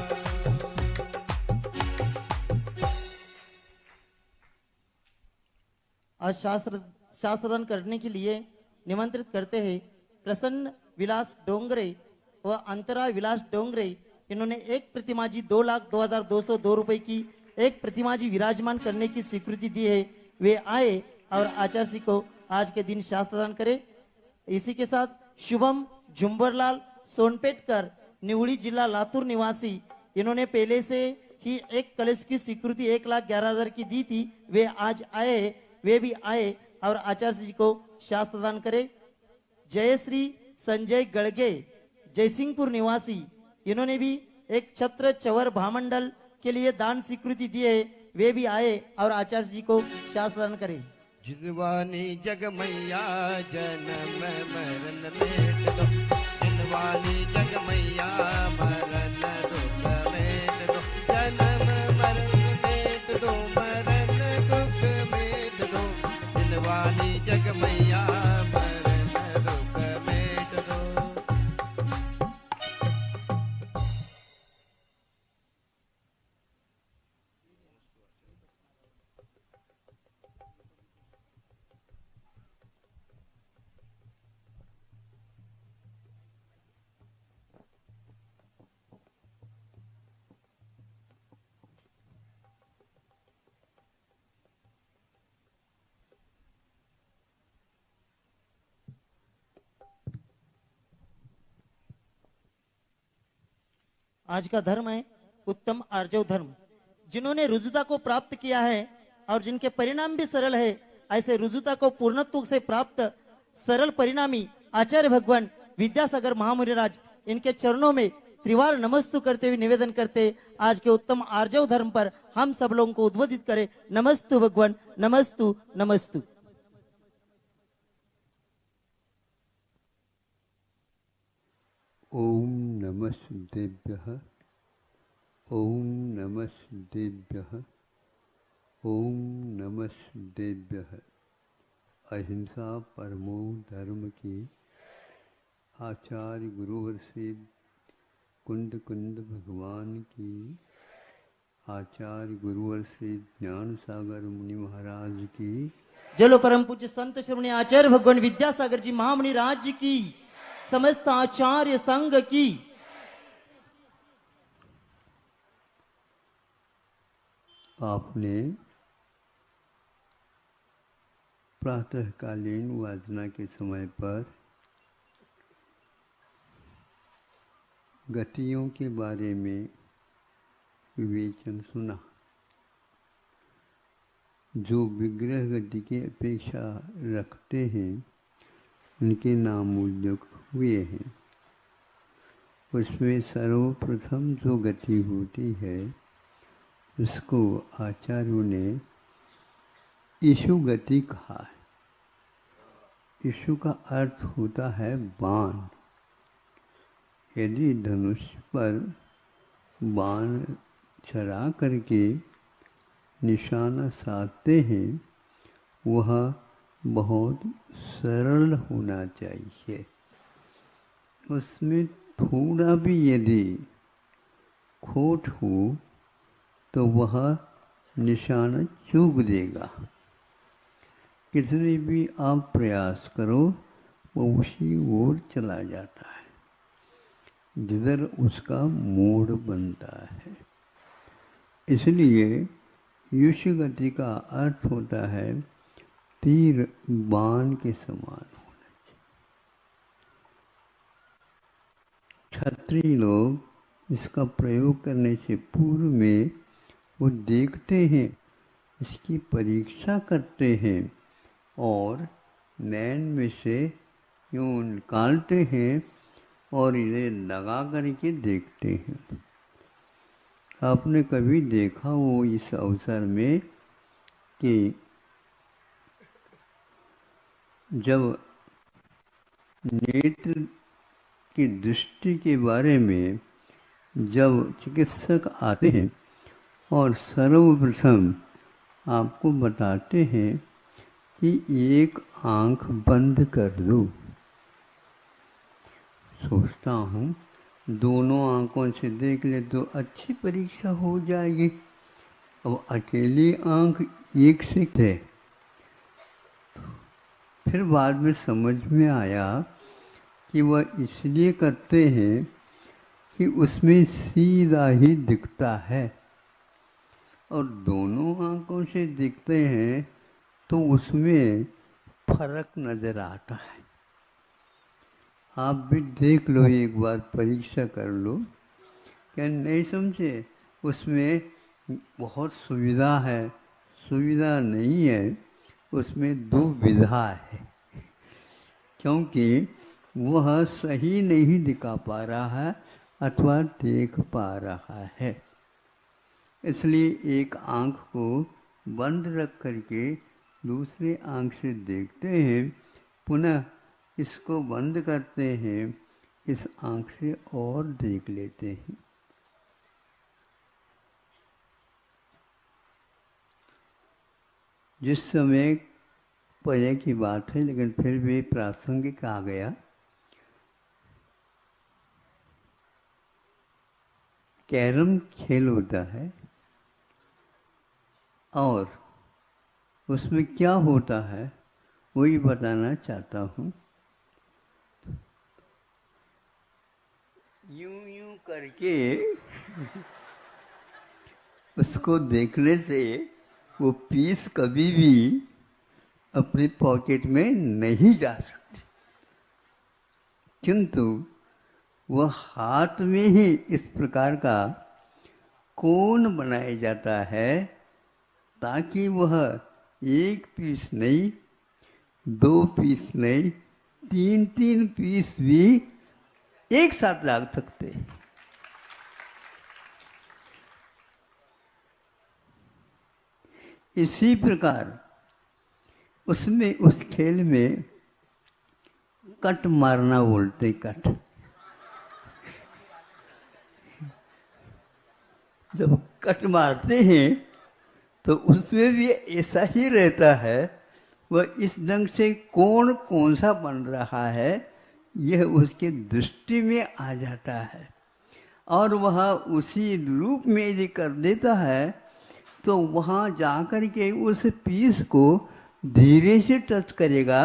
आज शास्त्रदान करने के लिए निमंत्रित करते हैं प्रसन्न विलास डोंगरे व अंतरा विलास डोंगरे. इन्होंने एक प्रतिमा जी 2,02,202 रुपए की एक प्रतिमा जी विराजमान करने की स्वीकृति दी है. वे आए और आचार्य जी को आज के दिन शास्त्रदान करे. इसी के साथ शुभम झुंबरलाल सोनपेटकर निवड़ी जिला लातूर निवासी, इन्होंने पहले से ही एक कलश की स्वीकृति 1,11,000 की दी थी. वे आज आए, वे भी आए और आचार्य जी को शास्त्रदान करे. जयश्री संजय गड़गे जयसिंहपुर निवासी, इन्होंने भी एक छत्र चवर भामंडल के लिए दान स्वीकृति दी है. वे भी आए और आचार्य जी को शास्त्रदान करे. जिनवानी जग मैया जन्म मरण मेट दो, जिनवानी जग मैया मरण दुख मेट दो, जन्म मरण मेट दो, मरण दुख मेट दो. जिनवानी जग मैया मरण दुख मेट दो. आज का धर्म है उत्तम आर्जव धर्म. जिन्होंने रुजुता को प्राप्त किया है और जिनके परिणाम भी सरल है, ऐसे रुजुता को पूर्णत्व से प्राप्त सरल परिणामी आचार्य भगवान विद्यासागर महामुनिराज, इनके चरणों में त्रिवार नमस्तु करते हुए निवेदन करते आज के उत्तम आर्जव धर्म पर हम सब लोगों को उद्बोधित करें. नमस्तु भगवान, नमस्तु नमस्तु. ओम नमः सिद्धेभ्यः, ओम नमः सिद्धेभ्यः, ओम नमः सिद्धेभ्यः. अहिंसा परमो धर्म की आचार्य गुरुवर से कुंद कुंद भगवान की, आचार्य गुरुवर से ज्ञान सागर मुनि महाराज की, जलो परम पूज्य संत श्रोमणी आचार्य भगवान विद्यासागर जी महामुनि राज की, समस्त आचार्य संघ की. आपने प्रातःकालीन वाजना के समय पर गतियों के बारे में विवेचन सुना. जो विग्रह गति की अपेक्षा रखते हैं उनके नामोल्लेख हुए हैं. उसमें सर्वप्रथम जो गति होती है उसको आचार्यों ने ईशु गति कहा है. ईशु का अर्थ होता है बाण. यदि धनुष पर बाण चढ़ा करके निशाना साधते हैं, वह बहुत सरल होना चाहिए. उसमें थोड़ा भी यदि खोट हो तो वह निशाना चूक देगा. कितने भी आप प्रयास करो वो उसी ओर चला जाता है जिधर उसका मोड़ बनता है. इसलिए युष गति का अर्थ होता है तीर बाण के समान होना चाहिए. क्षत्रिय लोग इसका प्रयोग करने से पूर्व में वो देखते हैं इसकी परीक्षा करते हैं और नैन में से यूँ निकालते हैं और इन्हें लगा करके देखते हैं। आपने कभी देखा हो इस अवसर में कि जब नेत्र की दृष्टि के बारे में जब चिकित्सक आते हैं और सर्वप्रथम आपको बताते हैं कि एक आंख बंद कर दो, सोचता हूँ दोनों आंखों से देख ले तो अच्छी परीक्षा हो जाएगी। अब अकेली आंख एक से है। फिर बाद में समझ में आया कि वह इसलिए करते हैं कि उसमें सीधा ही दिखता है, और दोनों आंखों से दिखते हैं तो उसमें फर्क नज़र आता है। आप भी देख लो, एक बार परीक्षा कर लो। क्या नहीं समझे? उसमें बहुत सुविधा है, सुविधा नहीं है, उसमें दुविधा है, क्योंकि वह सही नहीं दिखा पा रहा है अथवा देख पा रहा है। इसलिए एक आंख को बंद रख करके दूसरे आंख से देखते हैं, पुनः इसको बंद करते हैं, इस आंख से और देख लेते हैं। जिस समय पहले की बात है, लेकिन फिर भी प्रासंगिक आ गया। कैरम खेल होता है और उसमें क्या होता है वही बताना चाहता हूँ। यूं यूं करके उसको देखने से वो पीस कभी भी अपने पॉकेट में नहीं जा सकती, किंतु वह हाथ में ही इस प्रकार का कोण बनाया जाता है ताकि वह एक पीस नहीं, दो पीस नहीं, तीन तीन पीस भी एक साथ लाग सकते हैं। इसी प्रकार उसमें, उस खेल में कट मारना बोलते, कट। जब कट मारते हैं तो उसमें भी ऐसा ही रहता है। वह इस ढंग से कोण कौन सा बन रहा है यह उसके दृष्टि में आ जाता है, और वह उसी रूप में यदि कर देता है तो वहाँ जाकर के उस पीस को धीरे से टच करेगा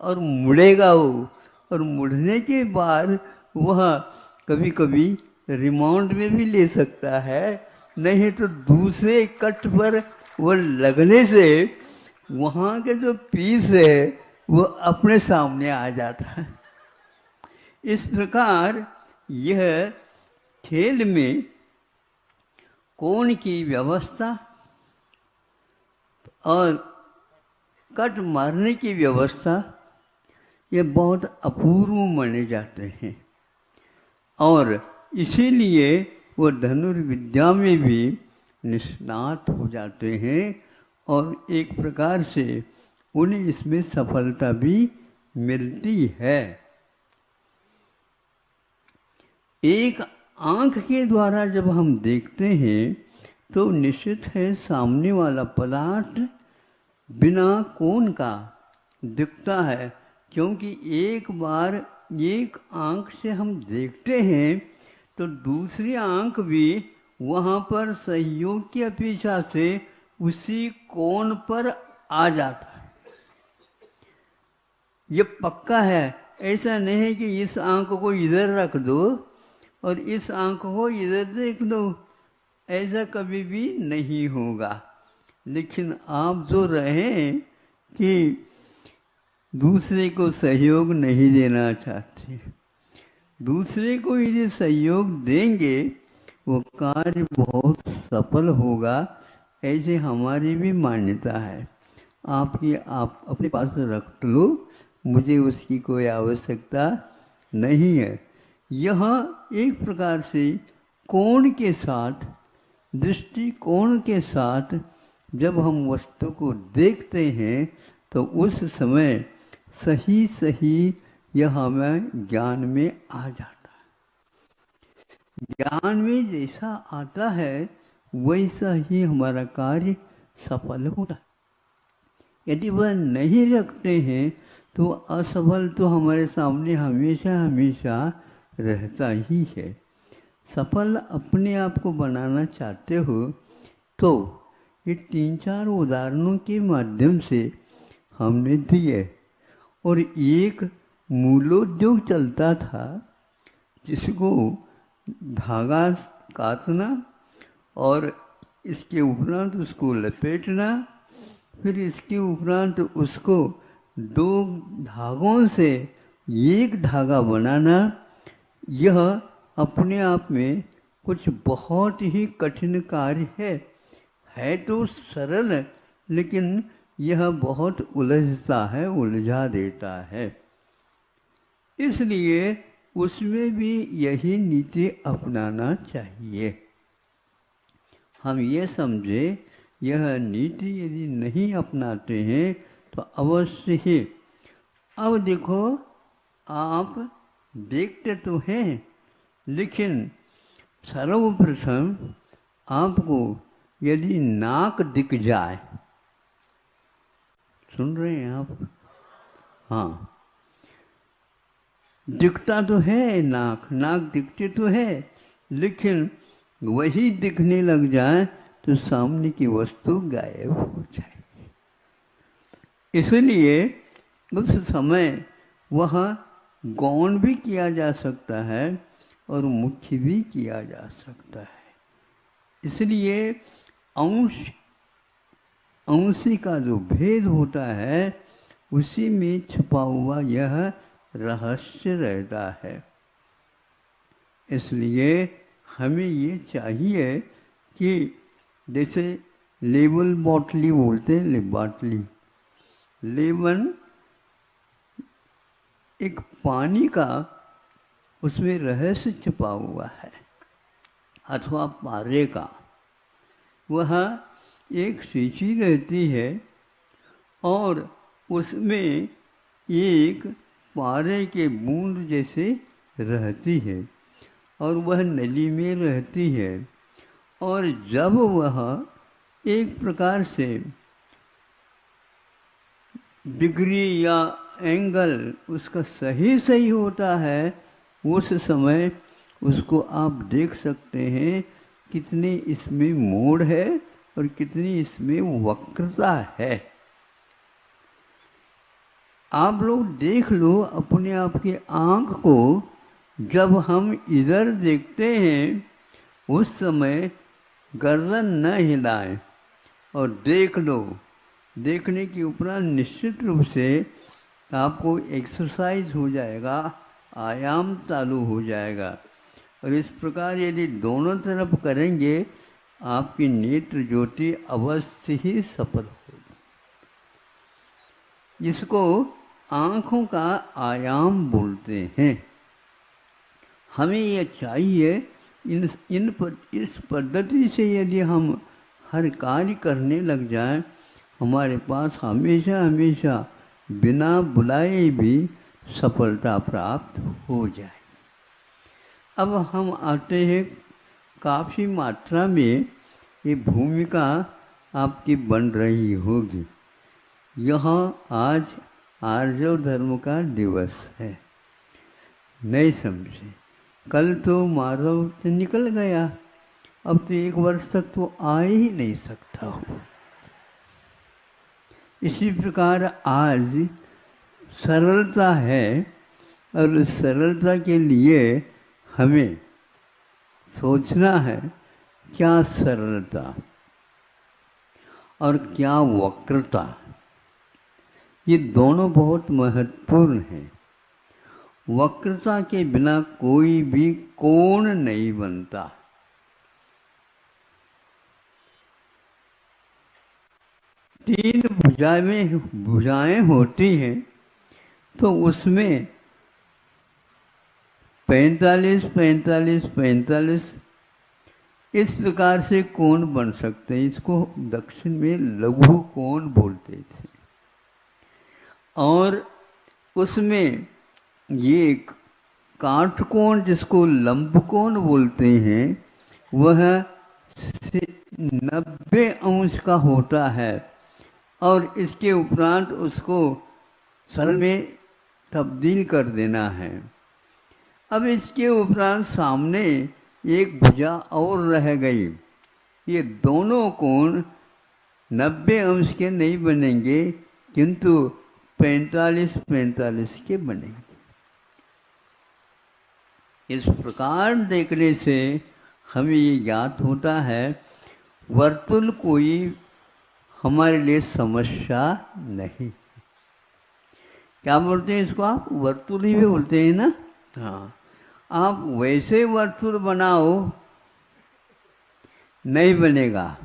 और मुड़ेगा वो, और मुड़ने के बाद वह कभी कभी रिमाउंड में भी ले सकता है, नहीं तो दूसरे कट पर वो लगने से वहाँ के जो पीस है वो अपने सामने आ जाता है। इस प्रकार यह खेल में कोण की व्यवस्था और कट मारने की व्यवस्था ये बहुत अपूर्व माने जाते हैं, और इसीलिए वो धनुर्विद्या में भी निष्णात हो जाते हैं, और एक प्रकार से उन्हें इसमें सफलता भी मिलती है। एक आंख के द्वारा जब हम देखते हैं तो निश्चित है सामने वाला पदार्थ बिना कोण का दिखता है, क्योंकि एक बार एक आंख से हम देखते हैं तो दूसरी आंख भी वहाँ पर सहयोग की अपेक्षा से उसी कोण पर आ जाता है। ये पक्का है, ऐसा नहीं है कि इस आंख को इधर रख दो और इस आंख को इधर देख लो, ऐसा कभी भी नहीं होगा। लेकिन आप जो रहें कि दूसरे को सहयोग नहीं देना चाहते, दूसरे को यदि सहयोग देंगे वो कार्य बहुत सफल होगा, ऐसे हमारी भी मान्यता है। आप अपने पास रख लो, मुझे उसकी कोई आवश्यकता नहीं है। यह एक प्रकार से कोण के साथ, दृष्टिकोण के साथ जब हम वस्तु को देखते हैं तो उस समय सही सही यह हमें ज्ञान में आ जाता है। ज्ञान में जैसा आता है वैसा ही हमारा कार्य सफल होता है। यदि वह नहीं रखते हैं तो असफल तो हमारे सामने हमेशा हमेशा रहता ही है। सफल अपने आप को बनाना चाहते हो तो ये 3-4 उदाहरणों के माध्यम से हमने दिए। और एक मूलोद्योग चलता था जिसको धागा काटना और इसके उपरांत उसको लपेटना, फिर इसके उपरांत उसको 2 धागों से एक धागा बनाना। यह अपने आप में कुछ बहुत ही कठिन कार्य है तो सरल, लेकिन यह बहुत उलझता है, उलझा देता है। इसलिए उसमें भी यही नीति अपनाना चाहिए। हम ये समझे यह नीति यदि नहीं अपनाते हैं तो अवश्य ही। अब देखो, आप देखते तो हैं, लेकिन सर्वप्रथम आपको यदि नाक दिख जाए, सुन रहे हैं आप? हाँ, दिखता तो है नाक दिखते तो है, लेकिन वही दिखने लग जाए तो सामने की वस्तु गायब हो जाएगी। इसलिए उस समय वह गौण भी किया जा सकता है और मुख्य भी किया जा सकता है। इसलिए अंशी का जो भेद होता है उसी में छुपा हुआ यह रहस्य रहता है। इसलिए हमें ये चाहिए कि जैसे लेबल बॉटली बोलते हैं, बाटली लेबन एक पानी का, उसमें रहस्य छुपा हुआ है, अथवा पारे का। वह एक शीशी रहती है और उसमें एक पारे के बूंद जैसे रहती है और वह नली में रहती है। और जब वह एक प्रकार से डिग्री या एंगल उसका सही होता है, उस समय उसको आप देख सकते हैं कितने इसमें मोड़ है और कितनी इसमें वक्रता है। आप लोग देख लो अपने आप की आँख को, जब हम इधर देखते हैं उस समय गर्दन न हिलाएं और देख लो। देखने के उपरांत निश्चित रूप से आपको एक्सरसाइज हो जाएगा, आयाम चालू हो जाएगा। और इस प्रकार यदि दोनों तरफ करेंगे आपकी नेत्र ज्योति अवश्य ही सफल होगी। इसको आँखों का आयाम बोलते हैं। हमें यह चाहिए इस पद्धति से यदि हम हर कार्य करने लग जाएं, हमारे पास हमेशा हमेशा बिना बुलाए भी सफलता प्राप्त हो जाए। अब हम आते हैं, काफ़ी मात्रा में ये भूमिका आपकी बन रही होगी। यहाँ आज आर्जव धर्म का दिवस है, नहीं समझे? कल तो माधव से निकल गया, अब तो 1 वर्ष तक तो आ ही नहीं सकता हो। इसी प्रकार आज सरलता है और उस सरलता के लिए हमें सोचना है क्या सरलता और क्या वक्रता, ये दोनों बहुत महत्वपूर्ण हैं। वक्रता के बिना कोई भी कोण नहीं बनता। तीन भुजाएं होती हैं, तो उसमें 45, 45, 45 इस प्रकार से कोण बन सकते हैं। इसको दक्षिण में लघु कोण बोलते थे। और उसमें ये काटकोण जिसको लंब कोण बोलते हैं वह 90 अंश का होता है, और इसके उपरांत उसको सरल में तब्दील कर देना है। अब इसके उपरांत सामने एक भुजा और रह गई। ये दोनों कोण 90 अंश के नहीं बनेंगे, किंतु 45-45 के बनेंगे। इस प्रकार देखने से हमें ये ज्ञात होता है वर्तुल कोई हमारे लिए समस्या नहीं। क्या बोलते हैं इसको आप? वर्तुल ही भी बोलते हैं ना। हाँ, आप वैसे वर्तुल बनाओ नहीं बनेगा।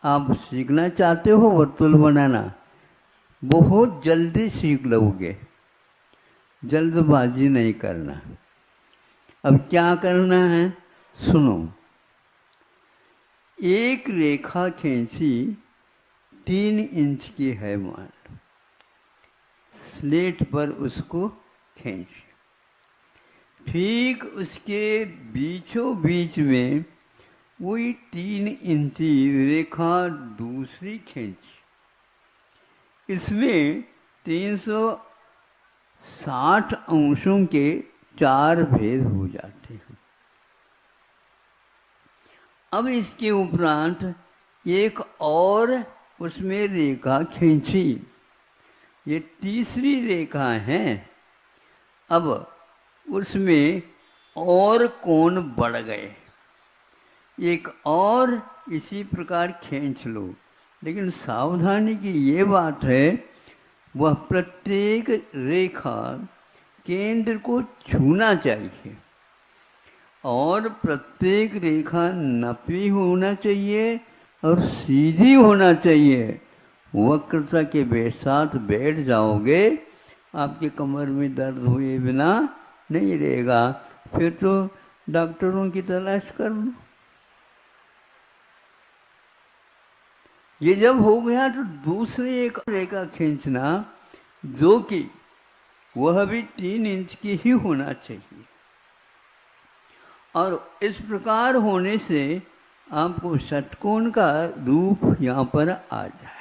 आप सीखना चाहते हो वर्तुल बनाना, बहुत जल्दी सीख लोगे। जल्दबाजी नहीं करना। अब क्या करना है सुनो। एक रेखा खींची 3 इंच की है, मान लो स्लेट पर उसको खींच, ठीक उसके बीचों बीच में वही 3 इंची रेखा दूसरी खींची। इसमें 360 अंशों के 4 भेद हो जाते हैं। अब इसके उपरांत एक और उसमें रेखा खींची, ये तीसरी रेखा है। अब उसमें और कोण बढ़ गए, एक और इसी प्रकार खींच लो। लेकिन सावधानी की ये बात है, वह प्रत्येक रेखा केंद्र को छूना चाहिए, और प्रत्येक रेखा नपी होना चाहिए और सीधी होना चाहिए। वक्रता के साथ बैठ जाओगे, आपके कमर में दर्द हुए बिना नहीं रहेगा। फिर तो डॉक्टरों की तलाश कर लो। ये जब हो गया तो दूसरी एक रेखा खींचना, जो कि वह भी 3 इंच की ही होना चाहिए। और इस प्रकार होने से आपको षटकोण का रूप यहाँ पर आ जाएगा।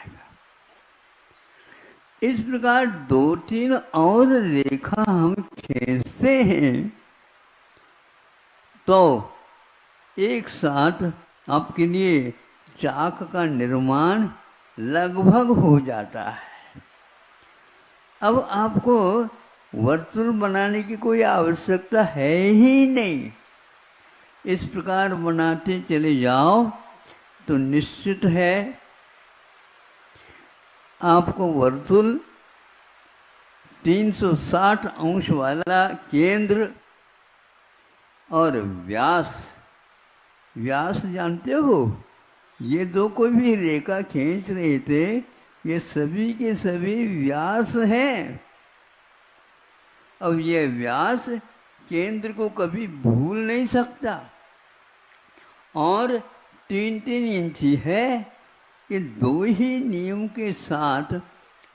इस प्रकार 2-3 और रेखा हम खींचते हैं तो एक साथ आपके लिए चाक का निर्माण लगभग हो जाता है। अब आपको वर्तुल बनाने की कोई आवश्यकता है ही नहीं। इस प्रकार बनाते चले जाओ तो निश्चित है आपको वर्तुल 360 अंश वाला केंद्र और व्यास, व्यास जानते हो, ये दो कोई भी रेखा खींच रहे थे, ये सभी के सभी व्यास हैं। अब ये व्यास केंद्र को कभी भूल नहीं सकता, और 3-3 इंची है। ये 2 ही नियम के साथ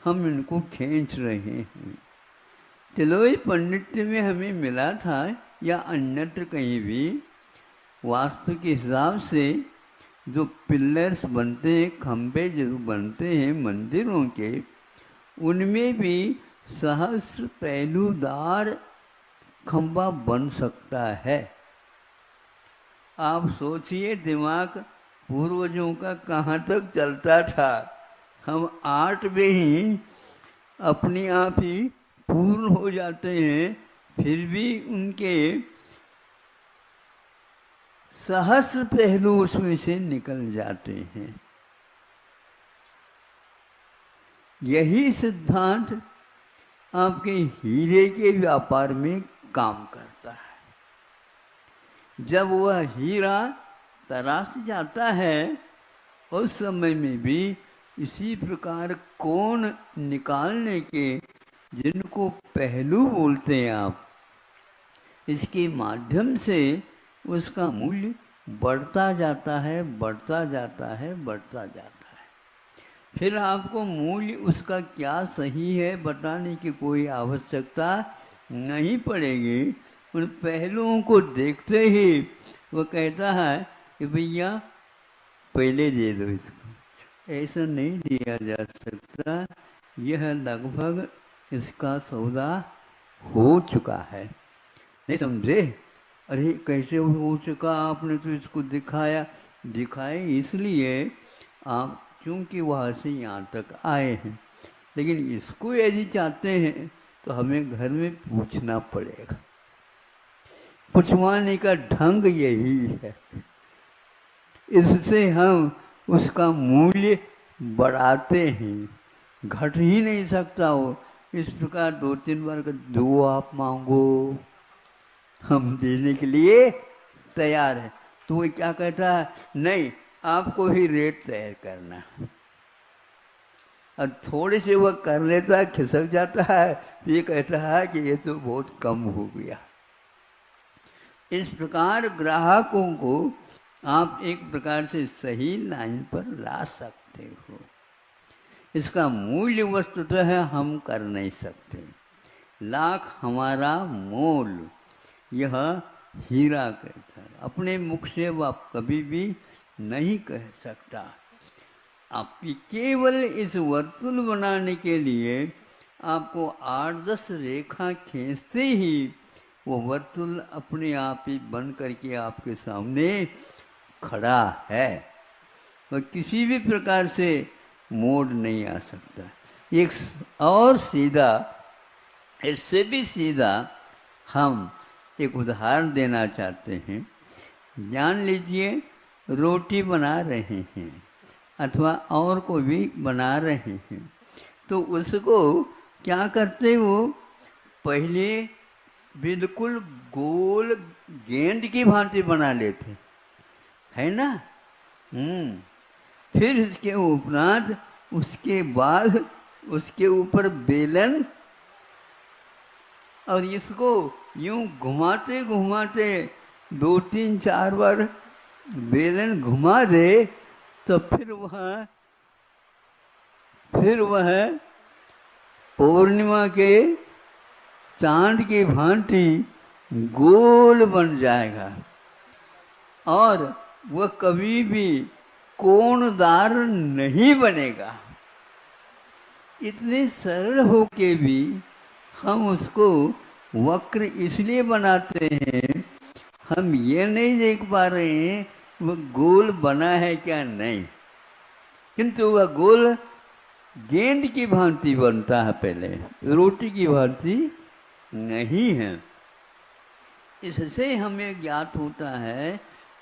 हम इनको खींच रहे हैं। चलो ये पंडित्य में हमें मिला था या अन्यत्र कहीं भी, वास्तु के हिसाब से जो पिलर्स बनते हैं, खंभे जो बनते हैं मंदिरों के, उनमें भी सहस्र पहलूदार खंभा बन सकता है। आप सोचिए दिमाग पूर्वजों का कहाँ तक चलता था। हम आर्ट में ही अपने आप ही पूर्ण हो जाते हैं, फिर भी उनके सहस्र पहलू उसमें से निकल जाते हैं। यही सिद्धांत आपके हीरे के व्यापार में काम करता है। जब वह हीरा तराश जाता है, उस समय में भी इसी प्रकार कोण निकालने के जिनको पहलू बोलते हैं आप, इसके माध्यम से उसका मूल्य बढ़ता जाता है, बढ़ता जाता है, बढ़ता जाता है। फिर आपको मूल्य उसका क्या सही है बताने की कोई आवश्यकता नहीं पड़ेगी। उन पहलुओं को देखते ही वो कहता है कि भैया पहले दे दो इसको, ऐसा नहीं दिया जा सकता, यह लगभग इसका सौदा हो चुका है। नहीं समझे? अरे कैसे हो चुका? आपने तो इसको दिखाए इसलिए आप क्योंकि वहाँ से यहाँ तक आए हैं, लेकिन इसको यदि चाहते हैं तो हमें घर में पूछना पड़ेगा। पूछवाने का ढंग यही है, इससे हम उसका मूल्य बढ़ाते हैं, घट ही नहीं सकता हो। इस प्रकार 2-3 बार दो आप मांगो, हम देने के लिए तैयार है। तो वो क्या कहता है, नहीं आपको ही रेट तय करना है। और थोड़े से वह कर लेता है, खिसक जाता है, तो ये कहता है कि ये तो बहुत कम हो गया। इस प्रकार ग्राहकों को आप एक प्रकार से सही लाइन पर ला सकते हो। इसका मूल्य वस्तुतः हम कर नहीं सकते। लाख हमारा मोल, यह हीरा कहता है। अपने मुख से वह कभी भी नहीं कह सकता। आपकी केवल इस वर्तुल बनाने के लिए आपको 8-10 रेखा खींचते ही वो वर्तुल अपने आप ही बन करके आपके सामने खड़ा है। वह किसी भी प्रकार से मोड़ नहीं आ सकता। एक और सीधा, इससे भी सीधा हम एक उदाहरण देना चाहते हैं। जान लीजिए रोटी बना रहे हैं अथवा और को भी बना रहे हैं, तो उसको क्या करते हो, पहले बिल्कुल गोल गेंद की भांति बना लेते है ना। फिर इसके उपरांत उसके बाद उसके ऊपर बेलन, और इसको यूं घुमाते घुमाते 2-3-4 बार बेलन घुमा दे तो फिर वह पूर्णिमा के चांद की भांति गोल बन जाएगा और वह कभी भी कोणदार नहीं बनेगा। इतने सरल होके भी हम उसको वक्र इसलिए बनाते हैं, हम ये नहीं देख पा रहे हैं वह गोल बना है क्या नहीं, किंतु वह गोल गेंद की भांति बनता है, पहले रोटी की भांति नहीं है। इससे हमें ज्ञात होता है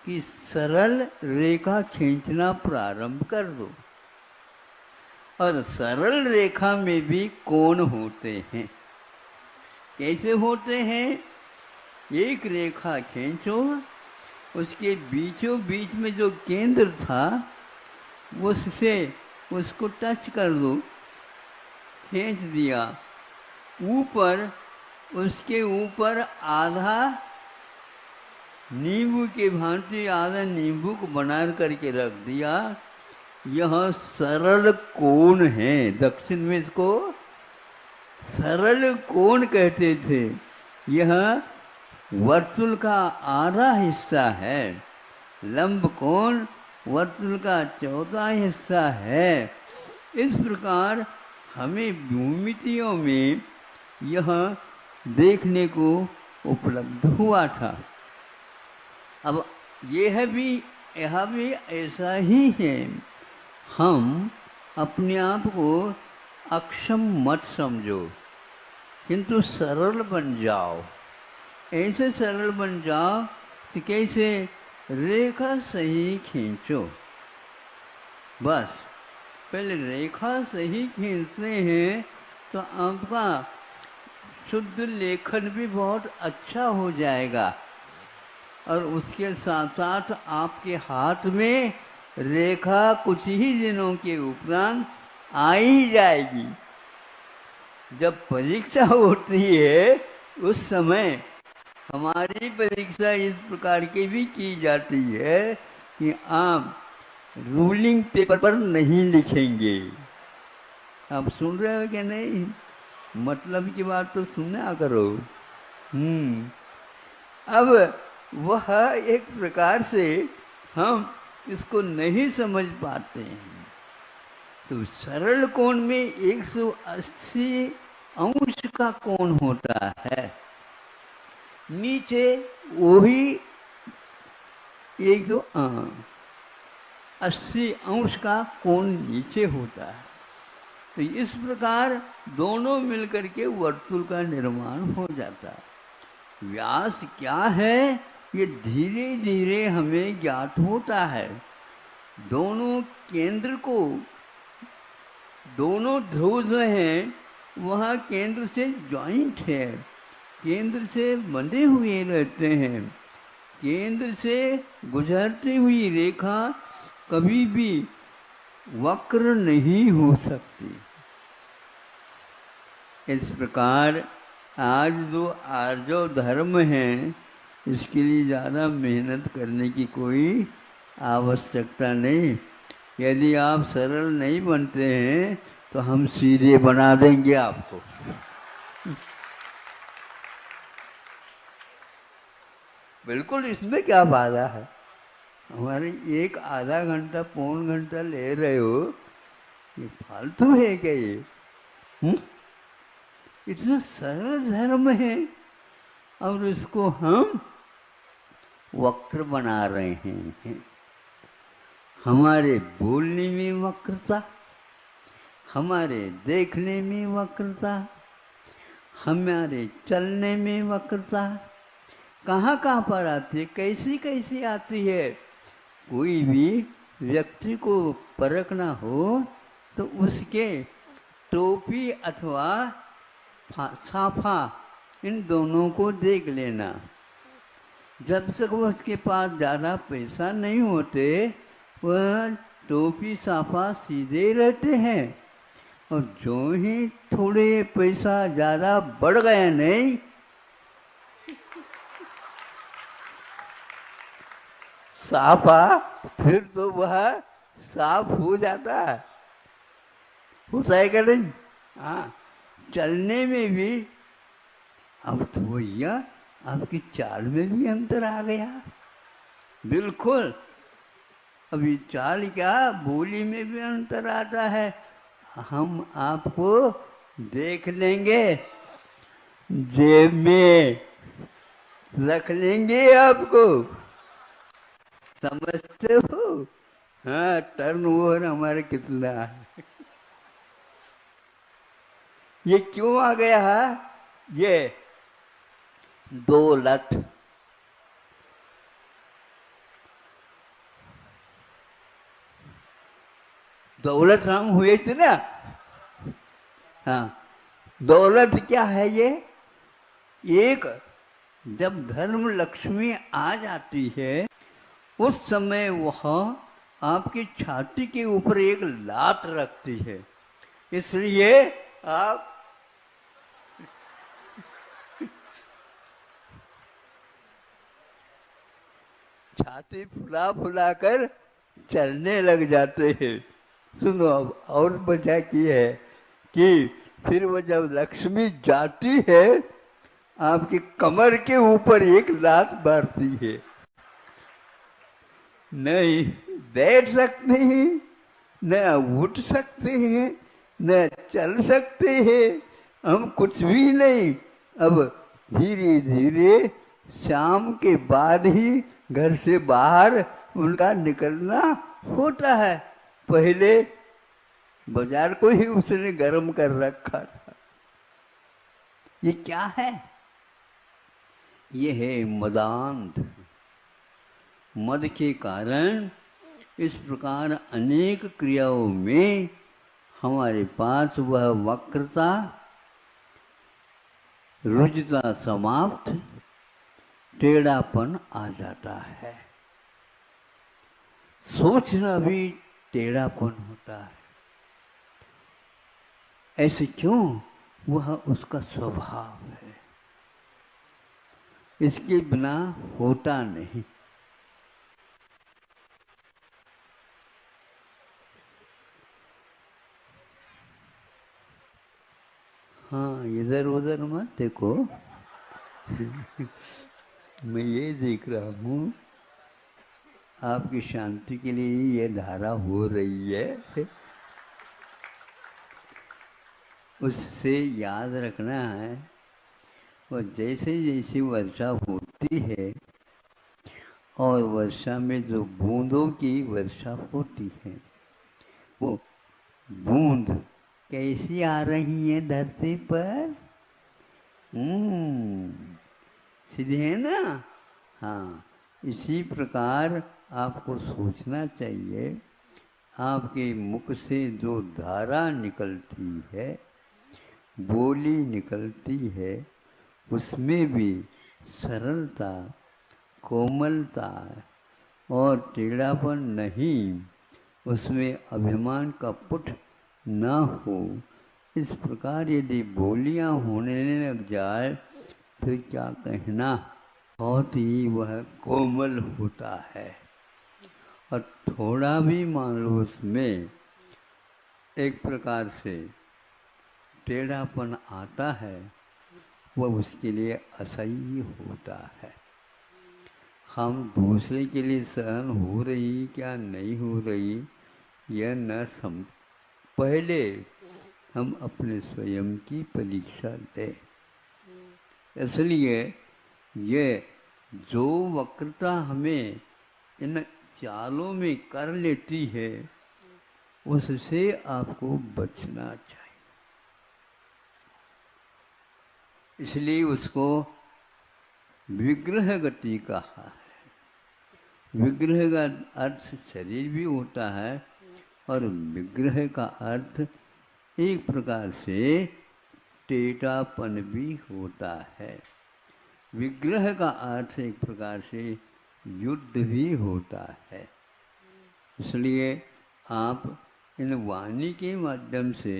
कि सरल रेखा खींचना प्रारंभ कर दो, और सरल रेखा में भी कोण होते हैं। कैसे होते हैं? एक रेखा खींचो, उसके बीचों बीच में जो केंद्र था उससे उसको टच कर दो, खींच दिया, ऊपर उसके ऊपर आधा नींबू के भांति आधा नींबू को बना करके रख दिया। यह सरल कोण है। दक्षिण में इसको सरल कोण कहते थे। यह वर्तुल का आधा हिस्सा है, लंब कोण वर्तुल का चौथा हिस्सा है। इस प्रकार हमें भूमितियों में यह देखने को उपलब्ध हुआ था। अब यह भी ऐसा ही है। हम अपने आप को अक्षम मत समझो, किंतु सरल बन जाओ। ऐसे सरल बन जाओ तो कैसे? रेखा सही खींचो, बस पहले रेखा सही खींचते हैं तो आपका शुद्ध लेखन भी बहुत अच्छा हो जाएगा, और उसके साथ साथ आपके हाथ में रेखा कुछ ही दिनों के उपरांत आ ही जाएगी। जब परीक्षा होती है उस समय हमारी परीक्षा इस प्रकार की भी की जाती है कि आप रूलिंग पेपर पर नहीं लिखेंगे। आप सुन रहे हो क्या? नहीं, मतलब की बात तो सुना करो। अब वह एक प्रकार से हम इसको नहीं समझ पाते हैं। तो सरल कोण में 180 अंश का कोण होता है, नीचे वही 180 अंश का कोण नीचे होता है। तो इस प्रकार दोनों मिलकर के वर्तुल का निर्माण हो जाता है। व्यास क्या है ये धीरे धीरे हमें ज्ञात होता है। दोनों केंद्र को, दोनों ध्रुव जो हैं वह केंद्र से जॉइंट है, केंद्र से बंधे हुए रहते हैं। केंद्र से गुजरती हुई रेखा कभी भी वक्र नहीं हो सकती। इस प्रकार आज जो आर्जव धर्म है इसके लिए ज़्यादा मेहनत करने की कोई आवश्यकता नहीं। यदि आप सरल नहीं बनते हैं तो हम सीधे बना देंगे आपको। बिल्कुल, इसमें क्या बाधा है? हमारे एक आधा घंटा पौन घंटा ले रहे हो, ये फालतू है क्या ये? इतना सरल धर्म है और इसको हम वक्र बना रहे हैं। हमारे बोलने में वक्रता, हमारे देखने में वक्रता, हमारे चलने में वक्रता, कहाँ कहाँ पर आती है, कैसी कैसी आती है। कोई भी व्यक्ति को परखना हो तो उसके टोपी अथवा साफा इन दोनों को देख लेना। जब तक वह उसके पास ज़्यादा पैसा नहीं होते वह टोपी साफा सीधे रहते हैं, और जो ही थोड़े पैसा ज़्यादा बढ़ गया नहीं, साफा फिर तो वह साफ हो जाता है। होता है क्या नहीं? हाँ, चलने में भी अब तो भैया आपकी चाल में भी अंतर आ गया। बिल्कुल, अभी चाल क्या, बोली में भी अंतर आता है। हम आपको देख लेंगे, जेब में रख लेंगे आपको, समझते हो? हाँ, टर्नओवर हमारे कितना है। ये क्यों आ गया है? ये दौलत, दौलत हम हुए थे ना। हाँ, दौलत क्या है ये? एक जब धर्म लक्ष्मी आ जाती है उस समय वह आपकी छाती के ऊपर एक लात रखती है, इसलिए आप छाती फुला फुला कर चलने लग जाते हैं। सुनो, अब और वजह की है कि फिर वो जब लक्ष्मी जाती है आपकी कमर के ऊपर एक लात मारती है। नहीं बैठ सकते हैं, न उठ सकते हैं, न चल सकते हैं, हम कुछ भी नहीं। अब धीरे धीरे शाम के बाद ही घर से बाहर उनका निकलना होता है। पहले बाजार को ही उसने गर्म कर रखा था। ये क्या है? ये है मदांध। मद के कारण इस प्रकार अनेक क्रियाओं में हमारे पास वह वक्रता, रुजता समाप्त, टेढ़ापन आ जाता है। सोचना भी टेढ़ापन होता है। ऐसे क्यों? वह उसका स्वभाव है, इसके बिना होता नहीं। हाँ, इधर उधर मत देखो। मैं ये देख रहा हूँ आपकी शांति के लिए ये धारा हो रही है। उससे याद रखना है, और जैसे जैसे वर्षा होती है और वर्षा में जो बूंदों की वर्षा होती है, वो बूंद कैसी आ रही है धरती पर? सीधे है ना? हाँ, इसी प्रकार आपको सोचना चाहिए। आपके मुख से जो धारा निकलती है, बोली निकलती है, उसमें भी सरलता, कोमलता और टेढ़ापन नहीं, उसमें अभिमान का पुट न हो। इस प्रकार यदि बोलियां होने लग जाए फिर क्या कहना, बहुत ही वह कोमल होता है। और थोड़ा भी मान लो उसमें एक प्रकार से टेढ़ापन आता है, वह उसके लिए असह्य होता है। हम दूसरे के लिए सहन हो रही क्या नहीं हो रही यह न सम पहले हम अपने स्वयं की परीक्षा दें। इसलिए ये जो वक्रता हमें इन चालों में कर लेती है, उससे आपको बचना चाहिए। इसलिए उसको विग्रह गति कहा है। विग्रह का अर्थ शरीर भी होता है, और विग्रह का अर्थ एक प्रकार से टेढ़ापन भी होता है। विग्रह का अर्थ एक प्रकार से युद्ध भी होता है। इसलिए आप इन वाणी के माध्यम से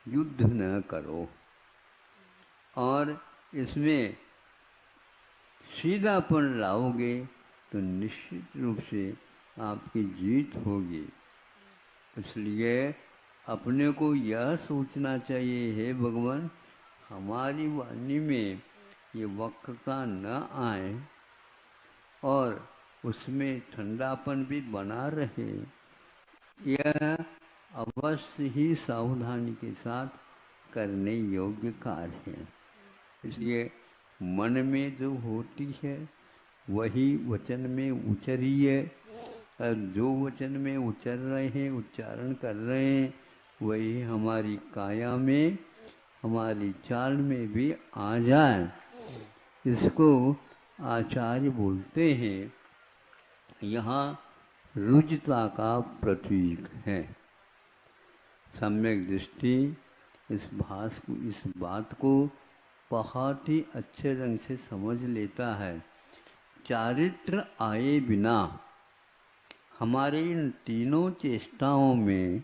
युद्ध न करो, और इसमें सीधापन लाओगे तो निश्चित रूप से आपकी जीत होगी। इसलिए अपने को यह सोचना चाहिए, हे भगवान, हमारी वाणी में ये वक्रता न आए और उसमें ठंडापन भी बना रहे। यह अवश्य ही सावधानी के साथ करने योग्य कार्य है। इसलिए मन में जो होती है वही वचन में उचरिए, और जो वचन में उचर रहे हैं, उच्चारण कर रहे हैं, वही हमारी काया में, हमारी चाल में भी आ जाए। इसको आचार्य बोलते हैं, यहाँ रुजता का प्रतीक है। सम्यक दृष्टि इस बात को बहुत ही अच्छे ढंग से समझ लेता है। चारित्र आए बिना हमारे इन तीनों चेष्टाओं में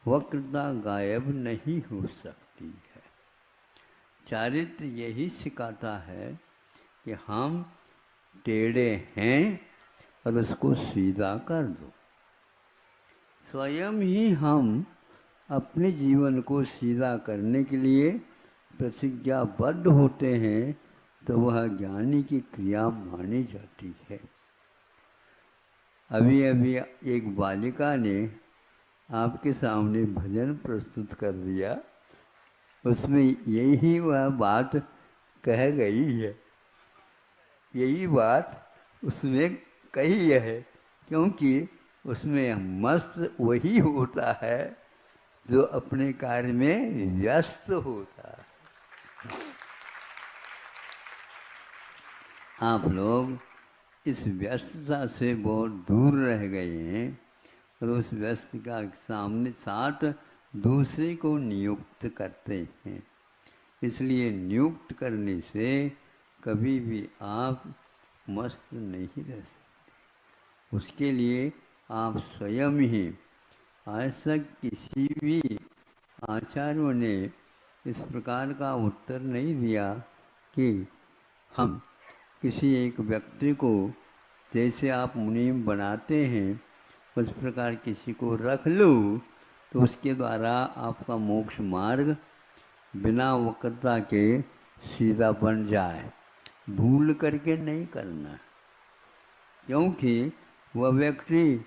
वक्रता गायब नहीं हो सकती है। चारित्र यही सिखाता है कि हम टेढ़े हैं और उसको सीधा कर दो। स्वयं ही हम अपने जीवन को सीधा करने के लिए प्रतिज्ञाबद्ध होते हैं, तो वह ज्ञानी की क्रिया मानी जाती है। अभी अभी एक बालिका ने आपके सामने भजन प्रस्तुत कर दिया, उसमें यही वह बात कह गई है। यही बात उसमें कही है, क्योंकि उसमें मस्त वही होता है जो अपने कार्य में व्यस्त होता है। आप लोग इस व्यस्तता से बहुत दूर रह गए हैं, और उस व्यस्त का सामने साथ दूसरे को नियुक्त करते हैं। इसलिए नियुक्त करने से कभी भी आप मस्त नहीं रह सकते। उसके लिए आप स्वयं ही, आज तक किसी भी आचार्यों ने इस प्रकार का उत्तर नहीं दिया कि हम किसी एक व्यक्ति को जैसे आप मुनीम बनाते हैं उस प्रकार किसी को रख लो तो उसके द्वारा आपका मोक्ष मार्ग बिना वक्रता के सीधा बन जाए। भूल करके नहीं करना, क्योंकि वह व्यक्ति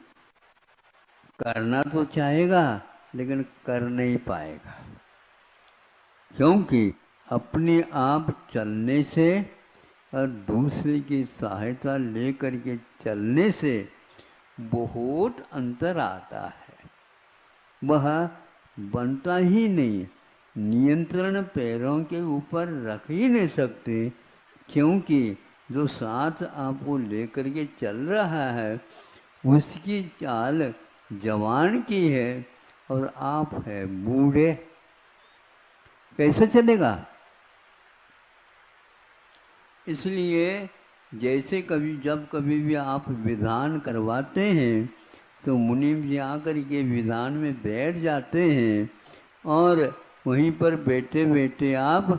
करना तो चाहेगा लेकिन कर नहीं पाएगा, क्योंकि अपने आप चलने से और दूसरे की सहायता लेकर के चलने से बहुत अंतर आता है। वह बनता ही नहीं, नियंत्रण पैरों के ऊपर रख ही नहीं सकते, क्योंकि जो साथ आपको लेकर के चल रहा है उसकी चाल जवान की है और आप है बूढ़े, कैसे चलेगा? इसलिए जैसे जब कभी भी आप विधान करवाते हैं तो मुनीम जी आकर के विधान में बैठ जाते हैं और वहीं पर बैठे बैठे आप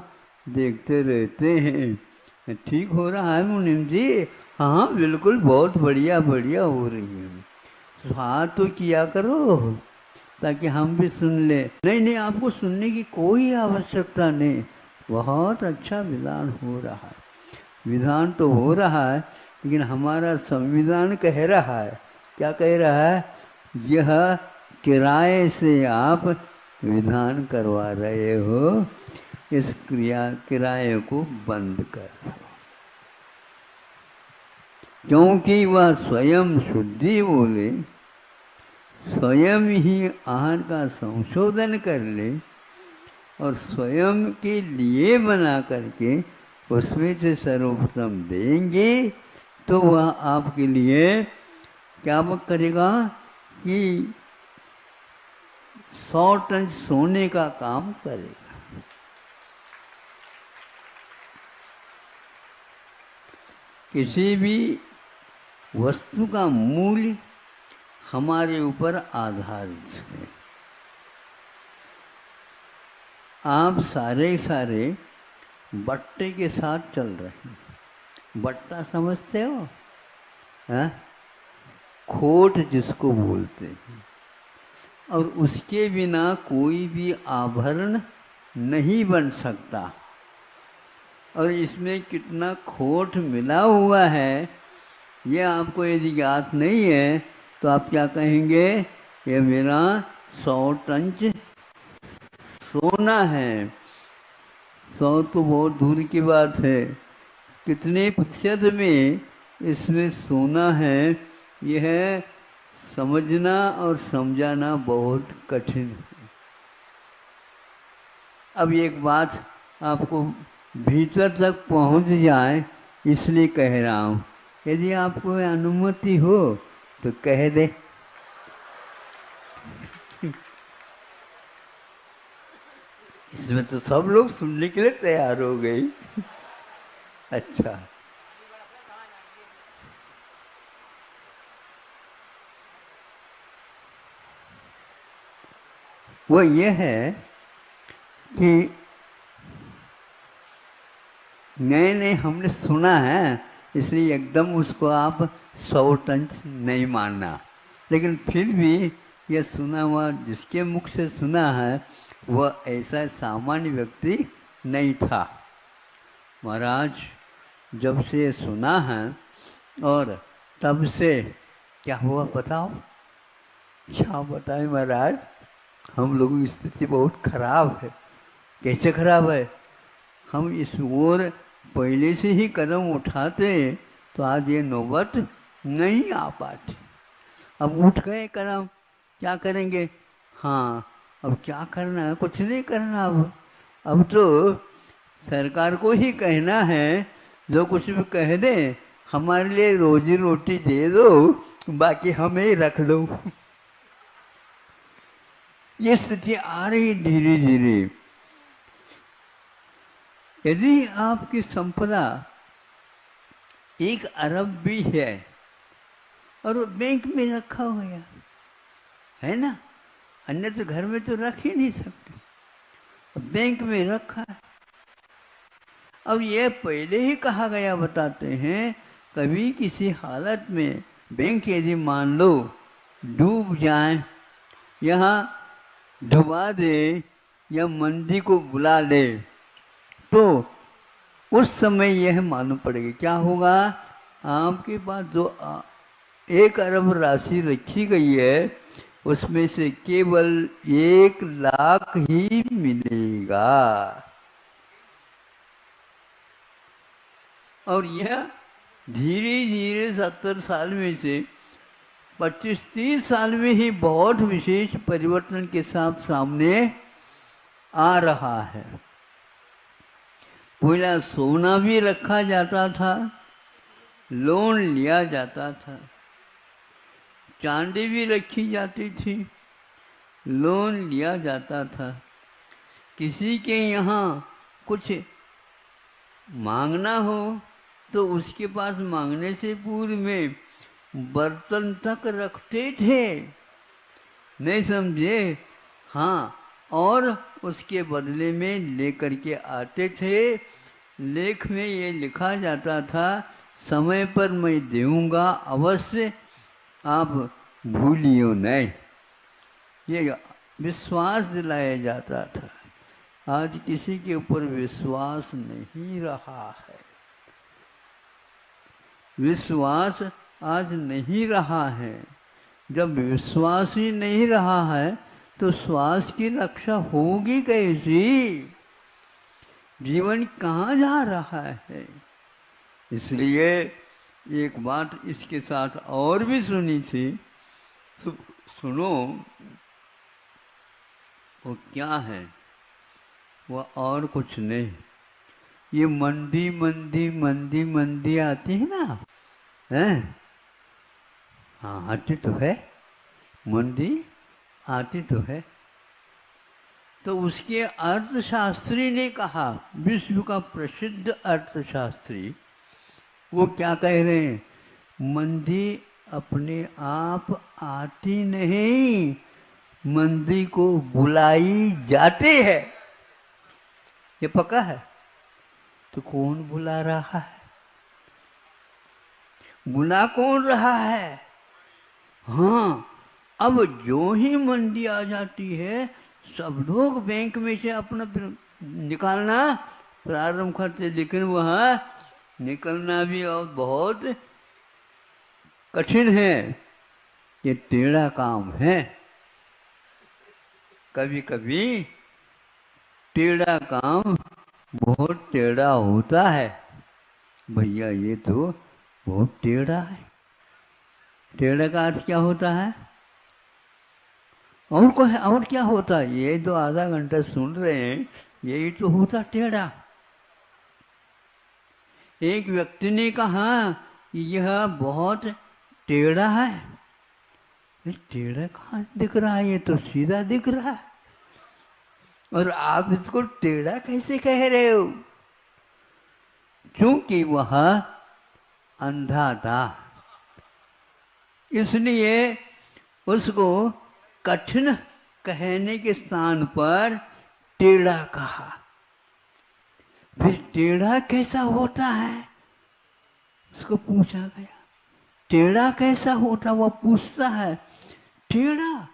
देखते रहते हैं। ठीक हो रहा है मुनीम जी? हाँ बिल्कुल, बहुत बढ़िया बढ़िया हो रही है। हाँ तो किया करो ताकि हम भी सुन ले। नहीं नहीं, आपको सुनने की कोई आवश्यकता नहीं, बहुत अच्छा विधान हो रहा है। विधान तो हो रहा है लेकिन हमारा संविधान कह रहा है, क्या कह रहा है? यह किराए से आप विधान करवा रहे हो, इस किराए को बंद कर दो। क्योंकि वह स्वयं शुद्धि बोले, स्वयं ही आहार का संशोधन कर ले और स्वयं के लिए बना करके उसमें से सर्वप्रथम देंगे तो वह आपके लिए क्या करेगा कि 100 टन सोने का काम करेगा। किसी भी वस्तु का मूल्य हमारे ऊपर आधारित है। आप सारे बट्टे के साथ चल रहे हैं। बट्टा समझते हो? हाँ? खोट जिसको बोलते हैं, और उसके बिना कोई भी आभरण नहीं बन सकता। और इसमें कितना खोट मिला हुआ है ये आपको यदि ज्ञात नहीं है तो आप क्या कहेंगे? ये मेरा 100 टन सोना है। 100 तो बहुत दूर की बात है, कितने प्रतिशत में इसमें सोना है यह समझना और समझाना बहुत कठिन है। अब एक बात आपको भीतर तक पहुंच जाए इसलिए कह रहा हूँ, यदि आपको अनुमति हो तो कह दे। इसमें तो सब लोग सुनने के लिए तैयार हो गई। अच्छा, वो ये है कि नए हमने सुना है इसलिए एकदम उसको आप 100 टन नहीं मानना, लेकिन फिर भी यह सुना हुआ जिसके मुख से सुना है वह ऐसा सामान्य व्यक्ति नहीं था। महाराज जब से सुना है और तब से क्या हुआ बताओ? क्या बताएं महाराज, हम लोगों की स्थिति बहुत खराब है। कैसे खराब है? हम इस ओर पहले से ही कदम उठाते तो आज ये नौबत नहीं आ पाती। अब उठ गए कदम, क्या करेंगे? हाँ, अब क्या करना है? कुछ नहीं करना। अब तो सरकार को ही कहना है, जो कुछ भी कह दे हमारे लिए रोजी रोटी दे दो, बाकी हमें रख दो। ये स्थिति आ रही धीरे धीरे। यदि आपकी संपदा 1 अरब भी है और वो बैंक में रखा हुआ है ना, अन्य तो घर में तो रख ही नहीं सकते, बैंक में रखा है। अब ये पहले ही कहा गया, बताते हैं, कभी किसी हालत में बैंक यदि मान लो डूब जाए, यहाँ डुबा दे या मंदी को बुला ले, तो उस समय यह मालूम पड़ेगा क्या होगा। आपके पास जो 1 अरब राशि रखी गई है उसमें से केवल 1 लाख ही मिलेगा। और यह धीरे धीरे 70 साल में से 25-30 साल में ही बहुत विशेष परिवर्तन के साथ सामने आ रहा है। पहला सोना भी रखा जाता था, लोन लिया जाता था, चांदी भी रखी जाती थी, लोन लिया जाता था। किसी के यहाँ कुछ मांगना हो तो उसके पास मांगने से पूर्व में बर्तन तक रखते थे, नहीं समझे? हाँ, और उसके बदले में लेकर के आते थे। लेख में ये लिखा जाता था, समय पर मैं दूंगा अवश्य, आप भूलियो नहीं। ये विश्वास दिलाया जाता था। आज किसी के ऊपर विश्वास नहीं रहा है, विश्वास आज नहीं रहा है। जब विश्वास ही नहीं रहा है तो श्वास की रक्षा होगी कैसी? जीवन कहाँ जा रहा है? इसलिए एक बात इसके साथ और भी सुनी थी, सुनो। वो क्या है? वो और कुछ नहीं, ये मंदी मंदी मंदी मंदी आती है ना, हैं? हाँ, आती तो है, मंदी आती तो है। तो उसके अर्थशास्त्री ने कहा, विश्व का प्रसिद्ध अर्थशास्त्री, वो क्या कह रहे हैं? मंदी अपने आप आती नहीं, मंदी को बुलाई जाती है। ये पक्का है। तो कौन बुला रहा है? बुला कौन रहा है? हाँ, अब जो ही मंदी आ जाती है सब लोग बैंक में से अपना निकालना प्रारंभ करते, लेकिन वह निकलना भी और बहुत कठिन है। ये टेढ़ा काम है। कभी कभी टेढ़ा काम बहुत टेढ़ा होता है। भैया ये तो बहुत टेढ़ा है। टेढ़ा का अर्थ क्या होता है? और क्या होता है? ये तो आधा घंटा सुन रहे हैं, यही तो होता टेढ़ा। एक व्यक्ति ने कहा यह बहुत टेढ़ा है। टेढ़ा कहाँ दिख रहा है? ये तो सीधा दिख रहा है, और आप इसको टेढ़ा कैसे कह रहे हो? क्योंकि वह अंधा था, इसलिए उसको कठिन कहने के स्थान पर टेढ़ा कहा। फिर टेढ़ा कैसा होता है उसको पूछा गया। टेढ़ा कैसा होता? वह पूछता है। टेढ़ा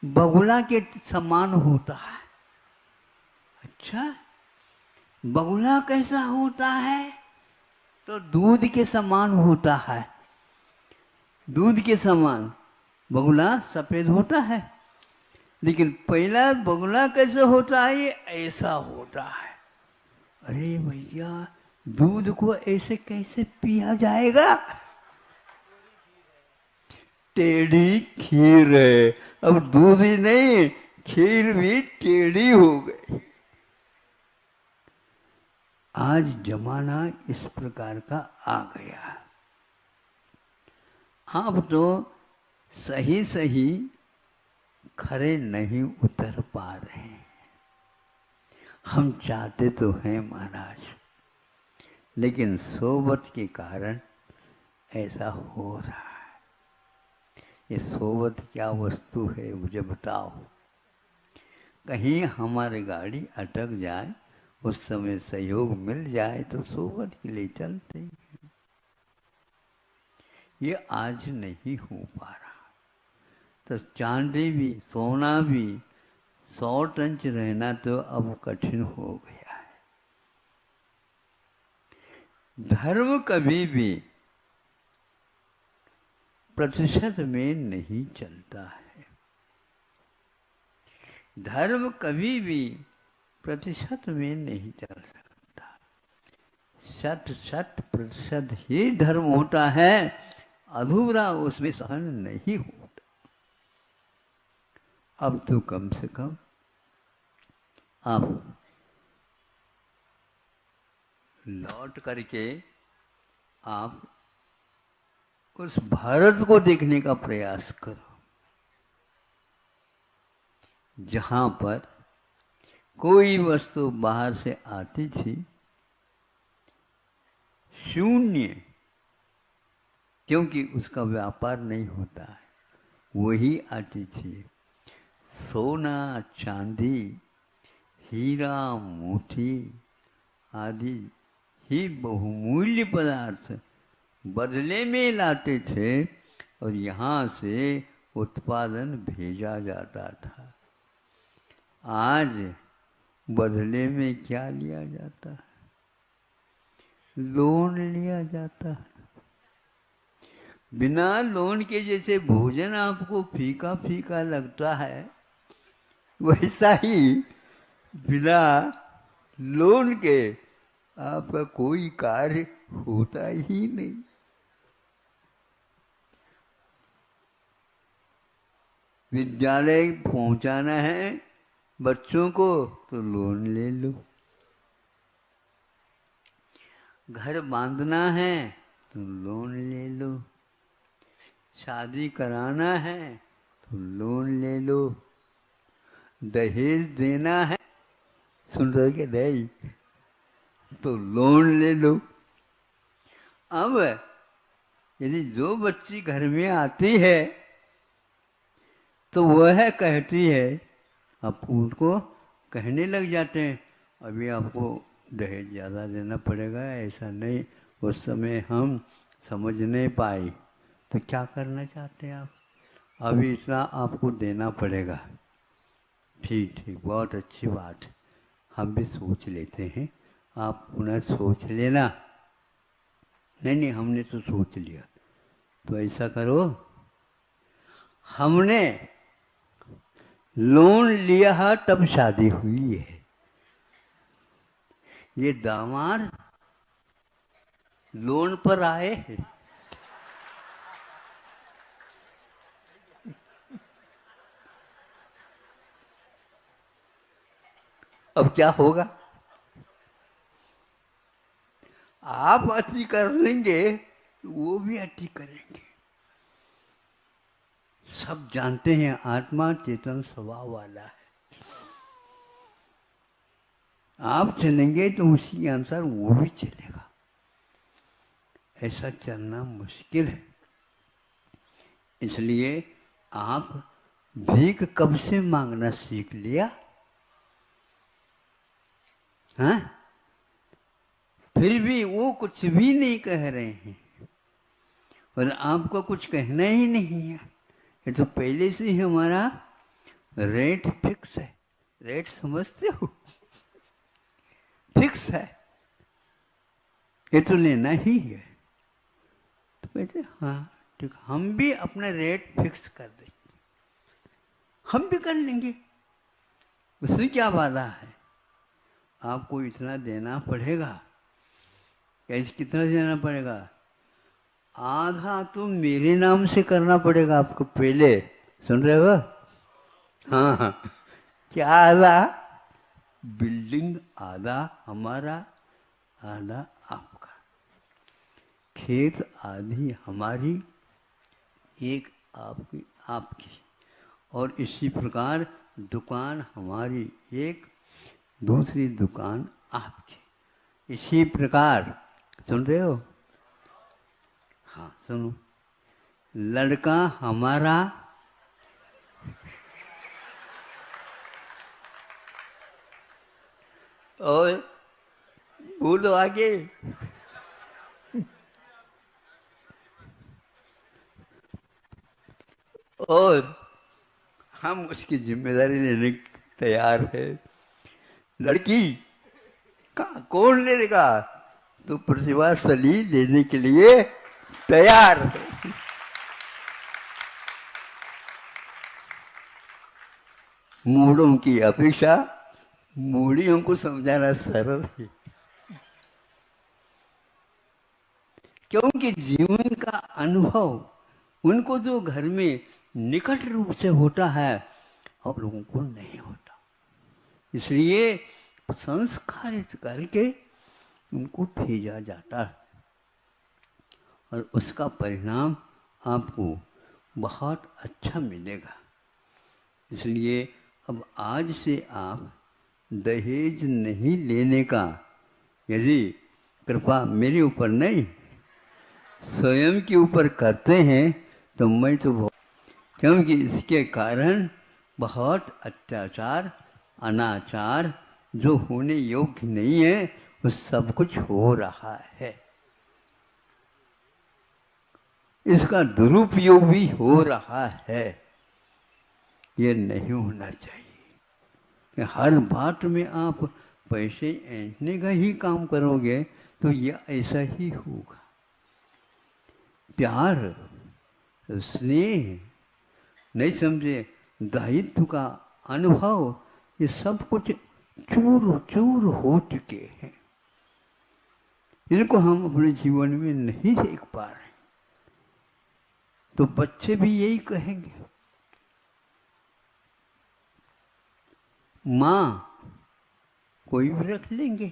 बगुला के समान होता है। अच्छा, बगुला कैसा होता है? तो दूध के समान होता है। दूध के समान बगुला सफेद होता है, लेकिन पहला बगुला कैसे होता है? ये ऐसा होता है। अरे भैया, दूध को ऐसे कैसे पिया जाएगा? टेढ़ी खीर है। अब दूध ही नहीं, खीर भी टेढ़ी हो गई। आज जमाना इस प्रकार का आ गया। आप तो सही सही खरे नहीं उतर पा रहे हैं। हम चाहते तो हैं महाराज, लेकिन सोबत के कारण ऐसा हो रहा है। ये सोबत क्या वस्तु है मुझे बताओ। कहीं हमारी गाड़ी अटक जाए, उस समय सहयोग मिल जाए तो सोबत के लिए चलते हैं। ये आज नहीं हो पा रहा। तो चांदी भी सोना भी 100 टन रहना तो अब कठिन हो गया है। धर्म कभी भी प्रतिशत में नहीं चलता है। धर्म कभी भी प्रतिशत में नहीं चल सकता। 100% ही धर्म होता है, अधूरा उसमें सहन नहीं होता। अब तो कम से कम आप लौट करके आप उस भारत को देखने का प्रयास करो जहां पर कोई वस्तु बाहर से आती थी शून्य, क्योंकि उसका व्यापार नहीं होता है, वही आती थी। सोना चांदी हीरा मोती आदि ही बहुमूल्य पदार्थ बदले में लाते थे और यहाँ से उत्पादन भेजा जाता था। आज बदले में क्या लिया जाता है? लोन लिया जाता है। बिना लोन के जैसे भोजन आपको फीका फीका लगता है, वैसा ही बिना लोन के आपका कोई कार्य होता ही नहीं। विद्यालय पहुंचाना है बच्चों को तो लोन ले लो, घर बांधना है तो लोन ले लो, शादी कराना है तो लोन ले लो, दहेज देना है, सुन रहे के नहीं, तो लोन ले लो। अब यदि जो बच्ची घर में आती है तो वह कहती है, आप उनको कहने लग जाते हैं अभी आपको दहेज ज़्यादा देना पड़ेगा, ऐसा नहीं। उस समय हम समझ नहीं पाए तो क्या करना चाहते हैं आप? अभी इतना आपको देना पड़ेगा। ठीक ठीक, बहुत अच्छी बात, हम भी सोच लेते हैं, आप पुनः सोच लेना। नहीं नहीं, हमने तो सोच लिया। तो ऐसा करो, हमने लोन लिया है तब शादी हुई है। ये दामाद लोन पर आए हैं। अब क्या होगा? आप अति कर लेंगे वो भी अति करेंगे। सब जानते हैं आत्मा चेतन स्वभाव वाला है। आप चलेंगे तो उसी के अनुसार वो भी चलेगा। ऐसा चलना मुश्किल है। इसलिए आप भीख कब से मांगना सीख लिया? हाँ? फिर भी वो कुछ भी नहीं कह रहे हैं और आपको कुछ कहना ही नहीं है। ये तो पहले से ही हमारा रेट फिक्स है। रेट समझते हो? फिक्स है, ये तो लेना ही है। तो कहते हाँ ठीक, हम भी अपना रेट फिक्स कर देंगे, हम भी कर लेंगे, उसमें क्या बाधा है? आपको इतना देना पड़ेगा। कैसे कितना देना पड़ेगा? आधा तो मेरे नाम से करना पड़ेगा आपको पहले। सुन रहे हो? हाँ हाँ, क्या आधा? बिल्डिंग आधा हमारा, आधा आपका। खेत आधी हमारी, एक आपकी आपकी। और इसी प्रकार दुकान हमारी एक, दूसरी दुकान आपकी। इसी प्रकार, सुन रहे हो? हाँ सुनो, लड़का हमारा और बोलो आगे। और हम उसकी जिम्मेदारी लेने को तैयार है। लड़की कौन लेगा? तो प्रतिभा सली लेने के लिए तैयार है। मूढ़ों की अपेक्षा मूढ़ियों को समझाना सरल है, क्योंकि जीवन का अनुभव उनको जो घर में निकट रूप से होता है और लोगों को नहीं होता। इसलिए संस्कारित करके उनको भेजा जाता है और उसका परिणाम आपको बहुत अच्छा मिलेगा। इसलिए अब आज से आप दहेज नहीं लेने का, यदि कृपा मेरे ऊपर नहीं स्वयं के ऊपर करते हैं तो मैं तो, क्योंकि इसके कारण बहुत अत्याचार अनाचार जो होने योग्य नहीं है वो सब कुछ हो रहा है। इसका दुरुपयोग भी हो रहा है। ये नहीं होना चाहिए कि हर बात में आप पैसे ऐंठने का ही काम करोगे तो ये ऐसा ही होगा। प्यार स्नेह नहीं समझे, दायित्व का अनुभव, ये सब कुछ चूर चूर हो चुके हैं। इनको हम अपने जीवन में नहीं देख पा रहे, तो बच्चे भी यही कहेंगे। माँ कोई भी रख लेंगे,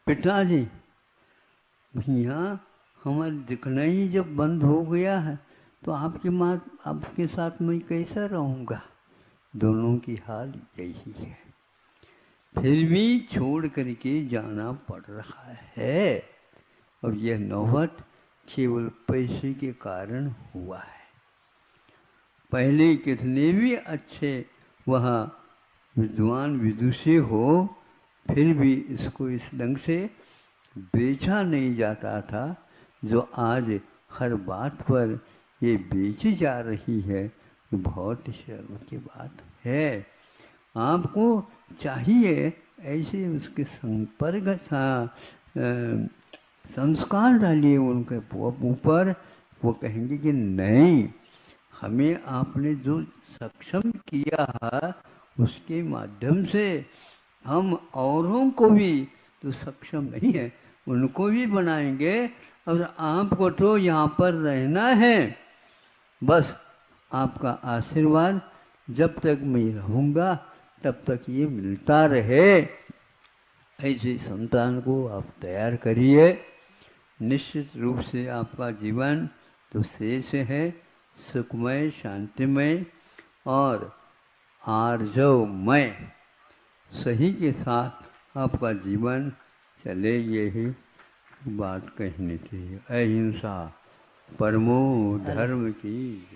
पिताजी भैया हमारा दिखना ही जब बंद हो गया है तो आपकी माँ आपके साथ मैं कैसा रहूँगा। दोनों की हाल यही है, फिर भी छोड़ करके जाना पड़ रहा है। और यह नौबत केवल पैसे के कारण हुआ है। पहले कितने भी अच्छे वहाँ विद्वान विदुषी हो, फिर भी इसको इस ढंग से बेचा नहीं जाता था जो आज हर बात पर ये बेची जा रही है। बहुत शर्म की बात है। आपको चाहिए ऐसे उसके संपर्क संस्कार डालिए उनके ऊपर। वो कहेंगे कि नहीं, हमें आपने जो सक्षम किया है उसके माध्यम से हम औरों को भी तो सक्षम नहीं है उनको भी बनाएंगे। और आपको तो यहाँ पर रहना है, बस आपका आशीर्वाद जब तक मैं रहूँगा तब तक ये मिलता रहे। ऐसे संतान को आप तैयार करिए। निश्चित रूप से आपका जीवन तो शेष है, सुखमय शांतिमय और आर्जवमय सही के साथ आपका जीवन चले। यही बात कहनी चाहिए। अहिंसा परमो धर्म की।